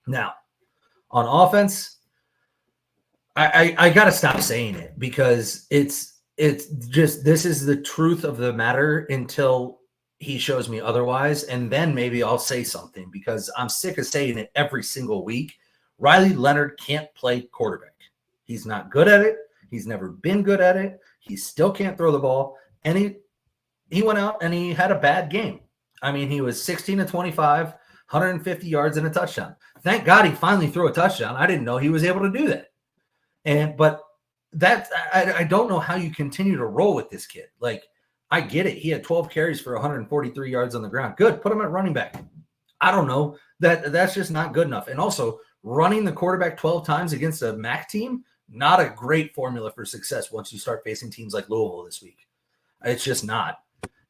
Now, on offense, I got to stop saying it because it's just this is the truth of the matter until he shows me otherwise, and then maybe I'll say something because I'm sick of saying it every single week. Riley Leonard can't play quarterback. He's not good at it. He's never been good at it. He still can't throw the ball, and he went out and he had a bad game. I mean, he was 16 to 25, 150 yards and a touchdown. Thank God he finally threw a touchdown. I didn't know he was able to do that. But I don't know how you continue to roll with this kid. Like, I get it. He had 12 carries for 143 yards on the ground. Good. Put him at running back. I don't know. That's just not good enough. And also, running the quarterback 12 times against a MAC team, not a great formula for success once you start facing teams like Louisville this week. It's just not.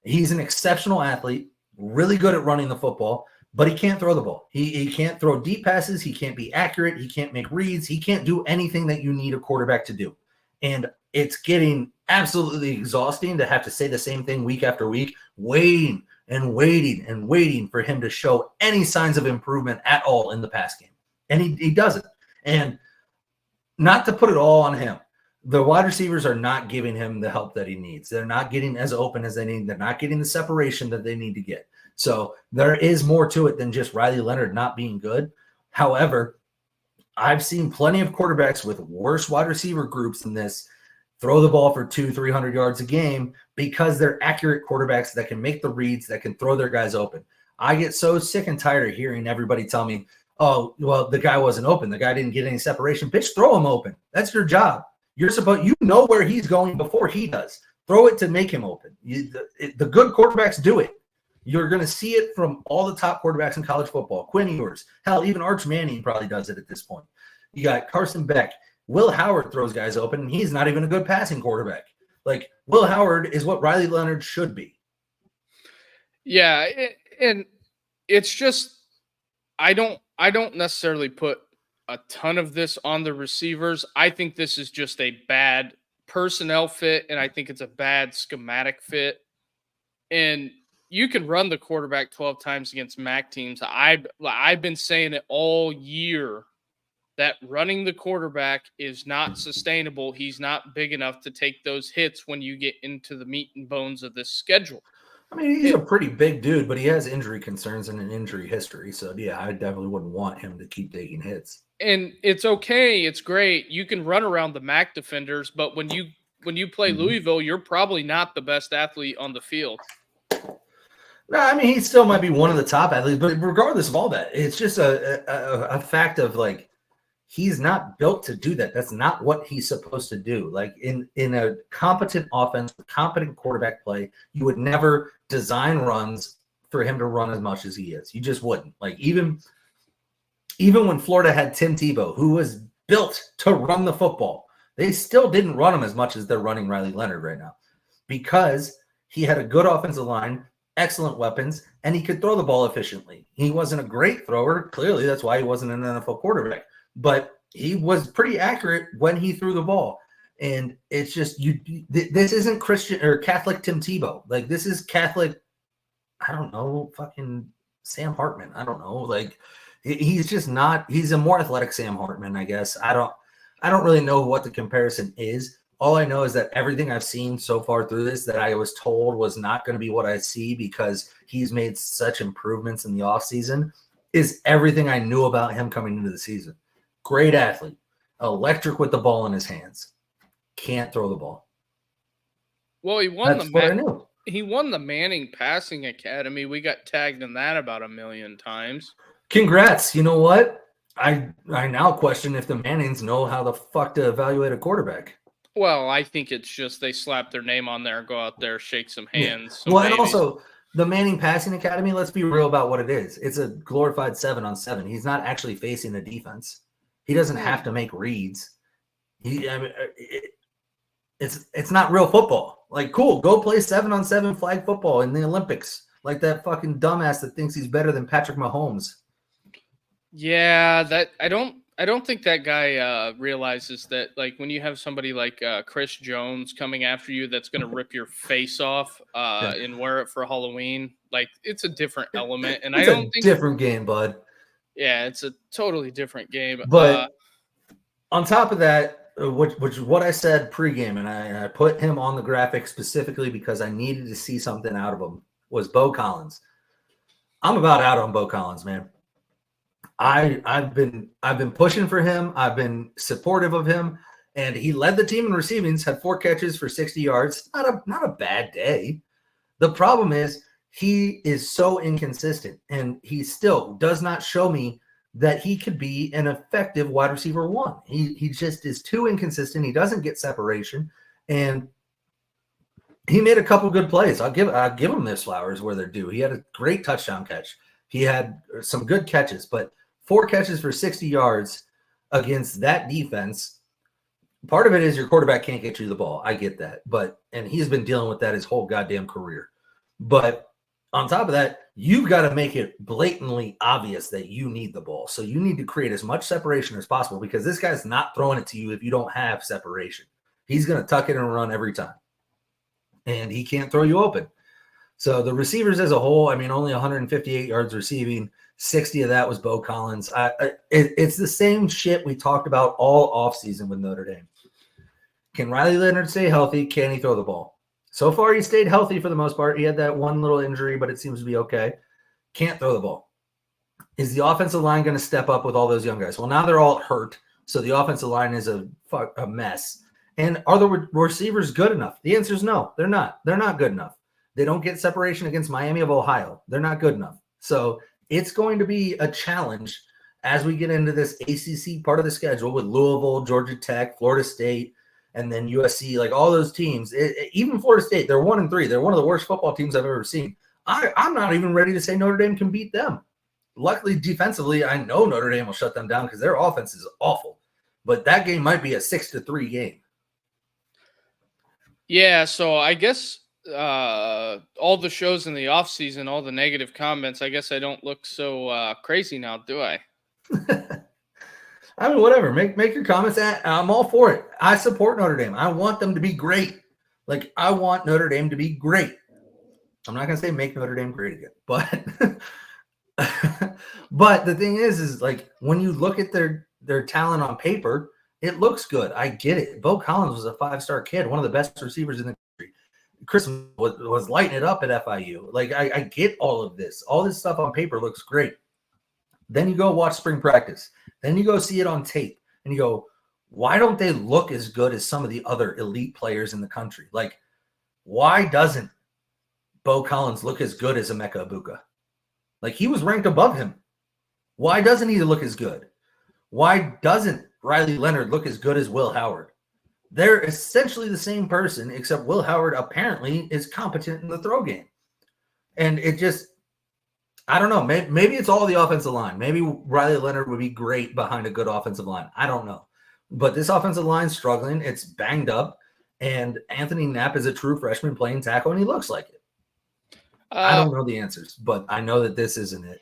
He's an exceptional athlete, really good at running the football, but he can't throw the ball. He can't throw deep passes. He can't be accurate. He can't make reads. He can't do anything that you need a quarterback to do. And it's getting absolutely exhausting to have to say the same thing week after week, waiting for him to show any signs of improvement at all in the pass game. And he doesn't. And not to put it all on him, the wide receivers are not giving him the help that he needs. They're not getting as open as they need. They're not getting the separation that they need to get. So there is more to it than just Riley Leonard not being good. However, I've seen plenty of quarterbacks with worse wide receiver groups than this throw the ball for 200-300 yards a game because they're accurate quarterbacks that can make the reads, that can throw their guys open. I get so sick and tired of hearing everybody tell me, oh, well, the guy wasn't open. The guy didn't get any separation. Bitch, throw him open. That's your job. you know where he's going before he does. Throw it to make him open. The good quarterbacks do it. You're going to see it from all the top quarterbacks in college football. Quinn Ewers, hell, even Arch Manning probably does it at this point. You got Carson Beck. Will Howard throws guys open, and he's not even a good passing quarterback. Like, Will Howard is what Riley Leonard should be. Yeah, and it's just I don't necessarily put a ton of this on the receivers. I think this is just a bad personnel fit, and I think it's a bad schematic fit. And you can run the quarterback 12 times against MAC teams. I've been saying it all year that running the quarterback is not sustainable. He's not big enough to take those hits when you get into the meat and bones of this schedule. I mean, he's a pretty big dude, but he has injury concerns and an injury history. So, yeah, I definitely wouldn't want him to keep taking hits. And it's okay. It's great. You can run around the MAC defenders, but when you play Louisville, you're probably not the best athlete on the field. No, I mean, he still might be one of the top athletes, but regardless of all that, it's just a fact of, like, he's not built to do that. That's not what he's supposed to do. Like, in a competent offense, with competent quarterback play, you would never design runs for him to run as much as he is. You just wouldn't. Like, even when Florida had Tim Tebow, who was built to run the football, they still didn't run him as much as they're running Riley Leonard right now, because he had a good offensive line, excellent weapons, and he could throw the ball efficiently. He wasn't a great thrower. Clearly, that's why he wasn't an NFL quarterback. But he was pretty accurate when he threw the ball. And it's just, this isn't Christian or Catholic Tim Tebow. Like, this is Catholic, I don't know, fucking Sam Hartman. I don't know. Like, he's just not, he's a more athletic Sam Hartman, I guess. I don't really know what the comparison is. All I know is that everything I've seen so far through this that I was told was not going to be what I see, because he's made such improvements in the offseason, is everything I knew about him coming into the season. Great athlete, electric with the ball in his hands, can't throw the ball. Well, he won He won the Manning Passing Academy. We got tagged in that about 1 million times. Congrats. You know what? I now question if the Mannings know how the fuck to evaluate a quarterback. Well, I think it's just they slap their name on there, go out there, shake some hands. Yeah. Well, and also the Manning Passing Academy, let's be real about what it is. It's a glorified 7-on-7. He's not actually facing the defense. He doesn't have to make reads. It's not real football. Like, cool, go play 7-on-7 flag football in the Olympics, like that fucking dumbass that thinks he's better than Patrick Mahomes. Yeah, that I don't think that guy realizes that, like, when you have somebody like Chris Jones coming after you that's going to rip your face off and wear it for Halloween, like, it's a different element. And it's I don't think different game, bud. Yeah, it's a totally different game. But on top of that, which is what I said pregame, and I put him on the graphic specifically because I needed to see something out of him, was Bo Collins. I'm about out on Bo Collins, man. I've been pushing for him. I've been supportive of him, and he led the team in receivings, had 4 catches for 60 yards. Not a bad day. The problem is he is so inconsistent, and he still does not show me that he could be an effective wide receiver 1. He just is too inconsistent. He doesn't get separation, and he made a couple good plays. I'll give him his flowers where they're due. He had a great touchdown catch. He had some good catches, but 4 catches for 60 yards against that defense. Part of it is your quarterback can't get you the ball. I get that. And he's been dealing with that his whole goddamn career. But on top of that, you've got to make it blatantly obvious that you need the ball. So you need to create as much separation as possible, because this guy's not throwing it to you if you don't have separation. He's going to tuck it and run every time. And he can't throw you open. So the receivers as a whole, I mean, only 158 yards receiving. 60 of that was Bo Collins. It's the same shit we talked about all offseason with Notre Dame. Can Riley Leonard stay healthy? Can he throw the ball? So far, he stayed healthy for the most part. He had that one little injury, but it seems to be okay. Can't throw the ball. Is the offensive line going to step up with all those young guys? Well, now they're all hurt, so the offensive line is a mess. And are the receivers good enough? The answer is no, they're not. They're not good enough. They don't get separation against Miami of Ohio. They're not good enough. So it's going to be a challenge as we get into this ACC part of the schedule with Louisville, Georgia Tech, Florida State, and then USC, like all those teams, even Florida State, they're 1-3. They're one of the worst football teams I've ever seen. I'm not even ready to say Notre Dame can beat them. Luckily, defensively, I know Notre Dame will shut them down because their offense is awful. But that game might be a 6-3 game. Yeah, so I guess all the shows in the offseason, all the negative comments, I guess I don't look so crazy now, do I? I mean, whatever. Make your comments. I'm all for it. I support Notre Dame. I want them to be great. Like, I want Notre Dame to be great. I'm not going to say make Notre Dame great again. But but the thing is like when you look at their talent on paper, it looks good. I get it. Bo Collins was a 5-star kid, one of the best receivers in the country. Chris was lighting it up at FIU. Like, I get all of this. All this stuff on paper looks great. Then you go watch spring practice. Then you go see it on tape. And you go, why don't they look as good as some of the other elite players in the country? Like, why doesn't Bo Collins look as good as Emeka Egbuka? Like, he was ranked above him. Why doesn't he look as good? Why doesn't Riley Leonard look as good as Will Howard? They're essentially the same person, except Will Howard apparently is competent in the throw game. And it just, I don't know. Maybe it's all the offensive line. Maybe Riley Leonard would be great behind a good offensive line. I don't know. But this offensive line's struggling. It's banged up. And Anthony Knapp is a true freshman playing tackle, and he looks like it. I don't know the answers, but I know that this isn't it.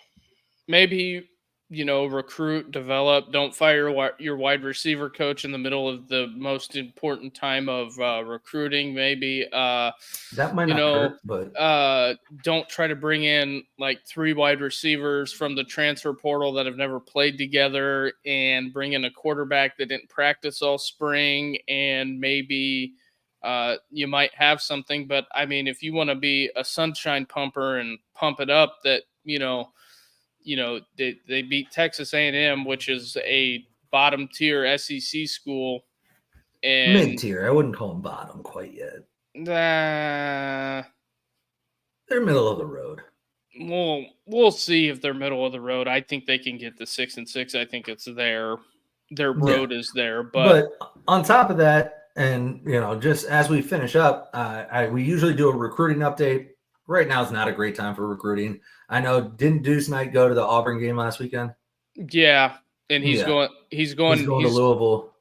Maybe, recruit, develop, don't fire your wide receiver coach in the middle of the most important time of recruiting. Maybe that might not hurt, but don't try to bring in like 3 wide receivers from the transfer portal that have never played together and bring in a quarterback that didn't practice all spring, and maybe you might have something. But I mean, if you want to be a sunshine pumper and pump it up, that they beat Texas A&M, which is a bottom tier SEC school, and mid tier. I wouldn't call them bottom quite yet. They're middle of the road. We'll see if they're middle of the road. I think they can get to 6-6. I think it's their road is there. But on top of that, and just as we finish up, we usually do a recruiting update. Right now is not a great time for recruiting. I know. Didn't Deuce Knight go to the Auburn game last weekend? Yeah, and he's going to Louisville,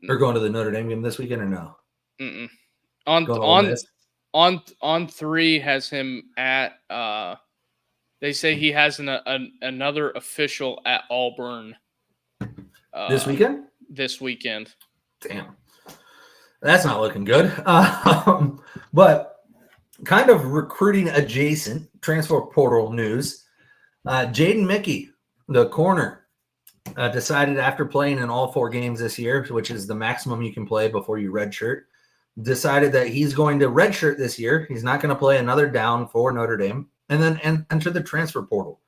or going to the Notre Dame game this weekend, or no? On 3 has him at. They say he has another official at Auburn this weekend. This weekend. Damn, that's not looking good. But kind of recruiting adjacent, transfer portal news. Jaden Mickey, the corner, decided after playing in all 4 games this year, which is the maximum you can play before you redshirt, decided that he's going to redshirt this year. He's not going to play another down for Notre Dame, and then enter the transfer portal.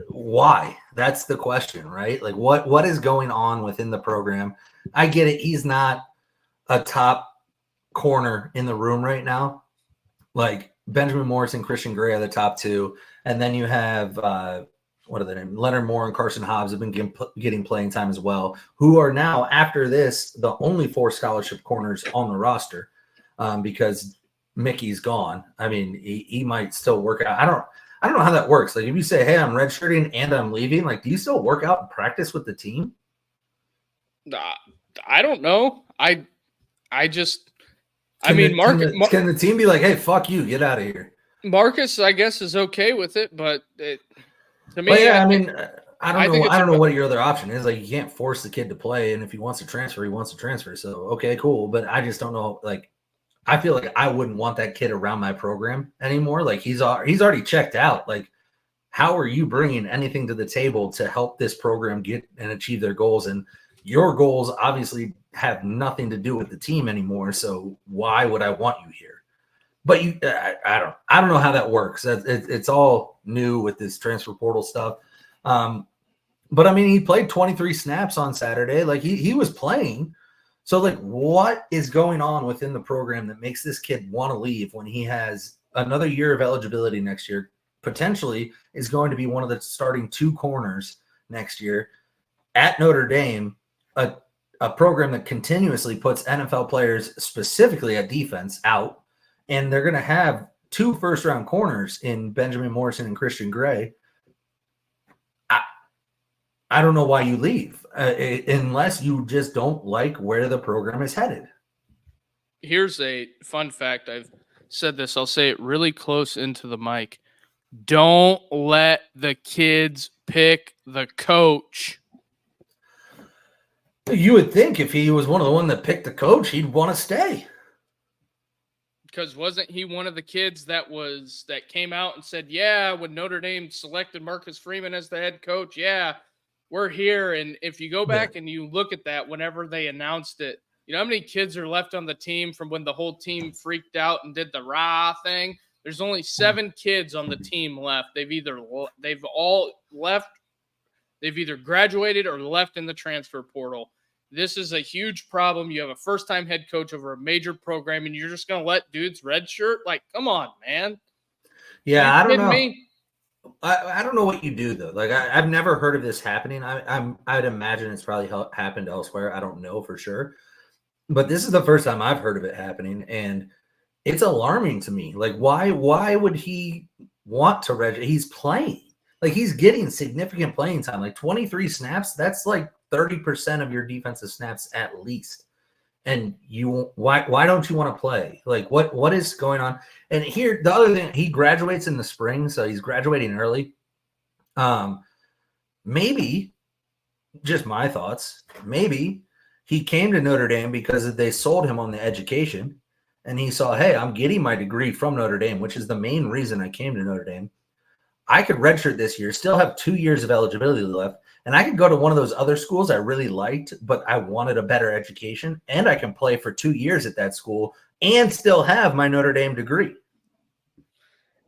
Why? That's the question, right? Like, what is going on within the program? I get it. He's not a top corner in the room right now. Like, Benjamin Morris and Christian Gray are the top 2, and then you have what are the names? Leonard Moore and Carson Hobbs have been getting playing time as well, who are now, after this, the only 4 scholarship corners on the roster, because Mickey's gone. I mean, he might still work out. I don't know how that works. Like, if you say, hey, I'm redshirting and I'm leaving, like, do you still work out and practice with the team? I don't know. Marcus, can the team be like, hey, fuck you, get out of here? Marcus, I guess, is okay with it, but to me, I don't know what your other option is. Like, you can't force the kid to play, and if he wants to transfer, he wants to transfer. So, okay, cool. But I just don't know. Like, I feel like I wouldn't want that kid around my program anymore. Like, he's already checked out. Like, how are you bringing anything to the table to help this program get and achieve their goals? And your goals obviously have nothing to do with the team anymore. So why would I want you here? But I don't know how that works. It's all new with this transfer portal stuff. But I mean, he played 23 snaps on Saturday. Like, he was playing. So, like, what is going on within the program that makes this kid want to leave when he has another year of eligibility next year, potentially is going to be one of the starting 2 corners next year at Notre Dame, a a program that continuously puts NFL players, specifically at defense, out, and they're going to have 2 first-round corners in Benjamin Morrison and Christian Gray. I don't know why you leave unless you just don't like where the program is headed. Here's a fun fact. I've said this. I'll say it really close into the mic. Don't let the kids pick the coach. You would think if he was one of the one that picked the coach, he'd want to stay. Because wasn't he one of the kids that came out and said, yeah, when Notre Dame selected Marcus Freeman as the head coach, yeah, we're here. And if you go back and you look at that, whenever they announced it, you know how many kids are left on the team from when the whole team freaked out and did the rah thing? There's only 7 kids on the team left. They've all left. They've either graduated or left in the transfer portal. This is a huge problem. You have a first-time head coach over a major program, and you're just going to let dudes redshirt? Like, come on, man. Yeah, I don't know. Me? I don't know what you do, though. Like, I've never heard of this happening. I'd imagine it's probably happened elsewhere. I don't know for sure. But this is the first time I've heard of it happening, and it's alarming to me. Like, why would he want to redshirt? He's playing. Like, he's getting significant playing time. Like, 23 snaps, that's like 30% of your defensive snaps at least. And why don't you want to play? Like, what is going on? And here, the other thing, he graduates in the spring, so he's graduating early. Maybe, just my thoughts, maybe he came to Notre Dame because they sold him on the education, and he saw, hey, I'm getting my degree from Notre Dame, which is the main reason I came to Notre Dame. I could redshirt this year, still have 2 years of eligibility left, and I could go to one of those other schools I really liked, but I wanted a better education, and I can play for 2 years at that school and still have my Notre Dame degree.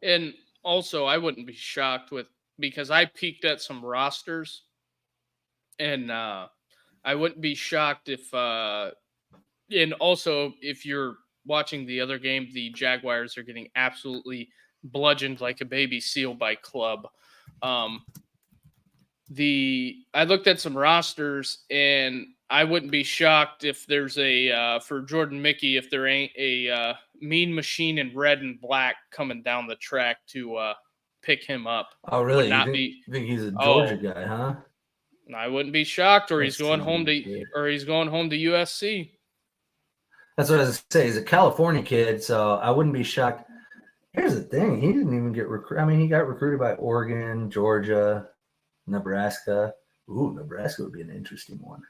And also, I wouldn't be shocked because I peeked at some rosters, and I wouldn't be shocked and also if you're watching the other game, the Jaguars are getting absolutely bludgeoned like a baby seal by Club. I looked at some rosters, and I wouldn't be shocked if there's for Jordan Mickey, if there ain't a mean machine in red and black coming down the track to pick him up. Oh, really? You think he's a Georgia guy, huh? I wouldn't be shocked, or he's going home to USC. That's what I was saying. He's a California kid, so I wouldn't be shocked. Here's the thing: he didn't even get recruited. I mean, he got recruited by Oregon, Georgia, Nebraska. Ooh, Nebraska would be an interesting one.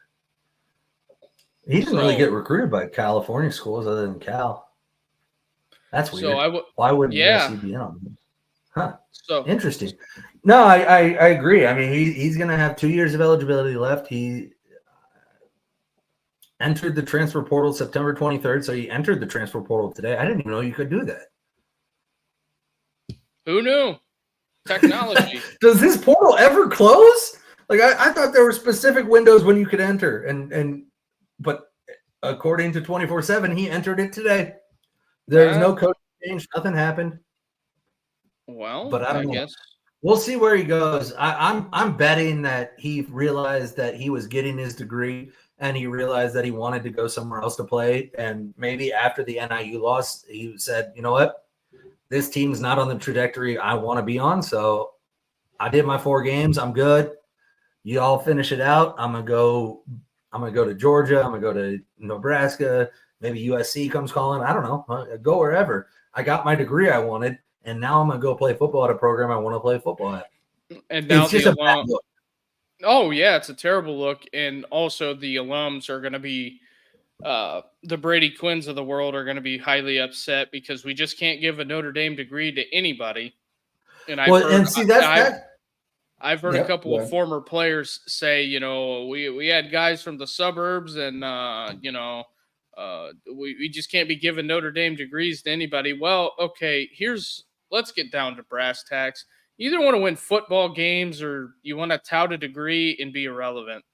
He didn't really get recruited by California schools other than Cal. That's weird. So why wouldn't USC be in on him? Huh. So interesting. No, I agree. I mean, he's going to have 2 years of eligibility left. He entered the transfer portal September 23rd, so he entered the transfer portal today. I didn't even know you could do that. Who knew? Technology. Does this portal ever close? Like, I thought there were specific windows when you could enter, but according to 24/7, he entered it today. There's no coach change. Nothing happened. Well, but I don't know. Guess we'll see where he goes. I'm betting that he realized that he was getting his degree, and he realized that he wanted to go somewhere else to play. And maybe after the NIU loss, he said, you know what? This team's not on the trajectory I want to be on. So I did my 4 games. I'm good. You all finish it out. I'm gonna go to Georgia. I'm gonna go to Nebraska. Maybe USC comes calling. I don't know. Go wherever. I got my degree I wanted, and now I'm gonna go play football at a program I want to play football at. And now it's just a bad look. Oh yeah, it's a terrible look. And also the alums are gonna be the Brady Quinns of the world are gonna be highly upset because we just can't give a Notre Dame degree to anybody. And I've heard a couple of former players say, you know, we had guys from the suburbs, and we just can't be giving Notre Dame degrees to anybody. Well, okay, let's get down to brass tacks. You either want to win football games or you want to tout a degree and be irrelevant.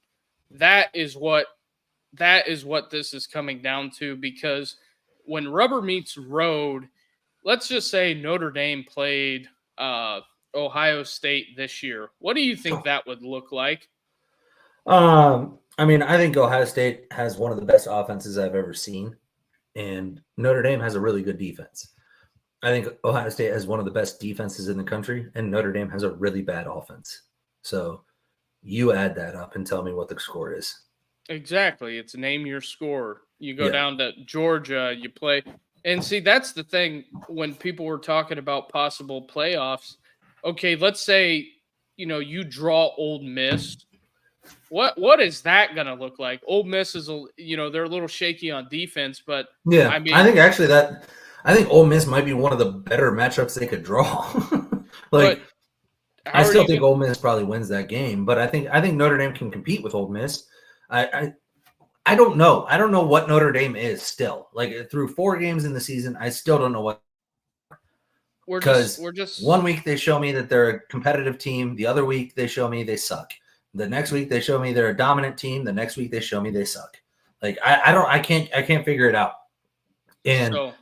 That is what this is coming down to, because when rubber meets road, let's just say Notre Dame played Ohio State this year. What do you think that would look like? I I mean, I think Ohio State has one of the best offenses I've ever seen, and Notre Dame has a really good defense. I think Ohio State has one of the best defenses in the country, and Notre Dame has a really bad offense. So you add that up and tell me what the score is. Exactly. It's name your score. You go Yeah. down to Georgia, you play. And see, that's the thing when people were talking about possible playoffs. Okay, let's say, you draw Ole Miss. What is that going to look like? Ole Miss is, they're a little shaky on defense, but Yeah, I mean, I think actually I think Ole Miss might be one of the better matchups they could draw. but I still think Ole Miss probably wins that game, but I think Notre Dame can compete with Ole Miss. I don't know. I don't know what Notre Dame is still. Like through 4 games in the season, I still don't know what. we're just 1 week they show me that they're a competitive team. The other week they show me they suck. The next week they show me they're a dominant team. The next week they show me they suck. Like I can't figure it out. And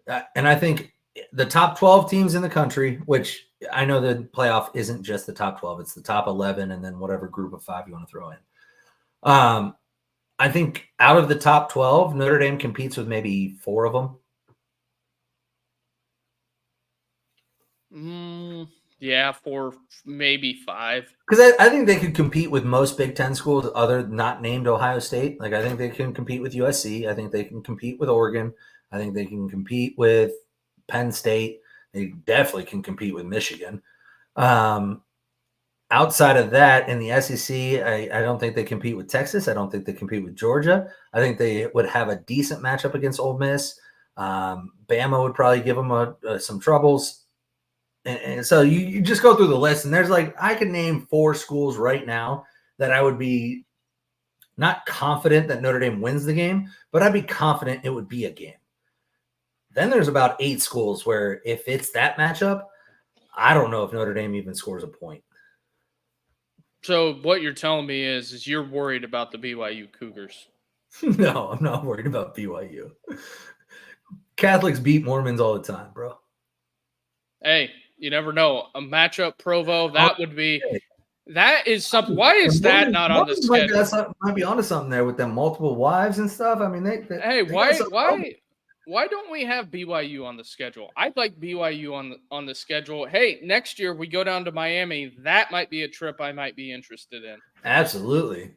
I think the top 12 teams in the country, which I know the playoff isn't just the top 12, it's the top 11 and then whatever group of 5 you want to throw in. I think out of the top 12, Notre Dame competes with maybe 4 of them. Yeah, 4, maybe 5. Because I think they could compete with most Big Ten schools other not named Ohio State. Like I think they can compete with USC. I think they can compete with Oregon. I think they can compete with Penn State. They definitely can compete with Michigan. Outside of that, in the SEC, I don't think they compete with Texas. I don't think they compete with Georgia. I think they would have a decent matchup against Ole Miss. Bama would probably give them some troubles. And so you just go through the list, and there's I could name 4 schools right now that I would be not confident that Notre Dame wins the game, but I'd be confident it would be a game. Then there's about 8 schools where if it's that matchup, I don't know if Notre Dame even scores a point. So what you're telling me is you're worried about the BYU Cougars. No, I'm not worried about BYU. Catholics beat Mormons all the time, bro. Hey, you never know. A matchup Provo, that is something. Why is that not on the schedule? Might be onto something there with them multiple wives and stuff. I mean, why don't we have BYU on the schedule? I'd like BYU on the schedule. Hey, next year we go down to Miami. That might be a trip I might be interested in. Absolutely.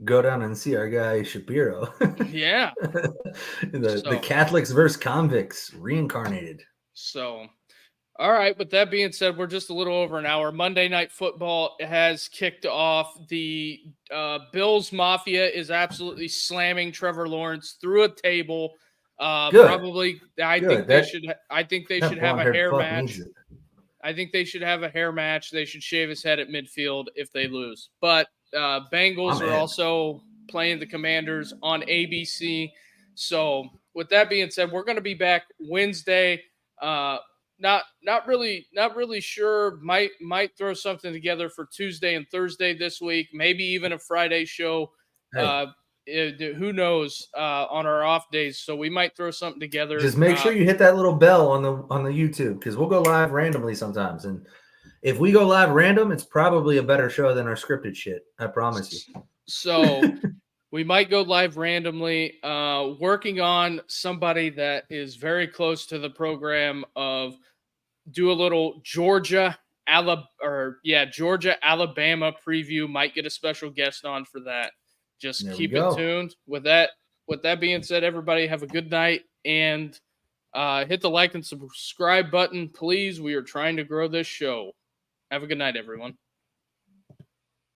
Go down and see our guy Shapiro. Yeah. The Catholics versus convicts reincarnated. So, all right. With that being said, we're just a little over an hour. Monday Night Football has kicked off. The Bills Mafia is absolutely slamming Trevor Lawrence through a table. Probably, I think they should have a hair match. I think they should have a hair match. They should shave his head at midfield if they lose. But Bengals are also playing the Commanders on ABC. So with that being said, we're going to be back Wednesday. Not really sure. Might throw something together for Tuesday and Thursday this week. Maybe even a Friday show. Who knows on our off days? So we might throw something together. Just make sure you hit that little bell on the YouTube, because we'll go live randomly sometimes. And if we go live random, it's probably a better show than our scripted shit. I promise you. So we might go live randomly. Working on somebody that is very close to the program of do a little Georgia Alabama preview. Might get a special guest on for that. Just keep it tuned. With that being said, everybody have a good night and hit the like and subscribe button, please. We are trying to grow this show. Have a good night, everyone.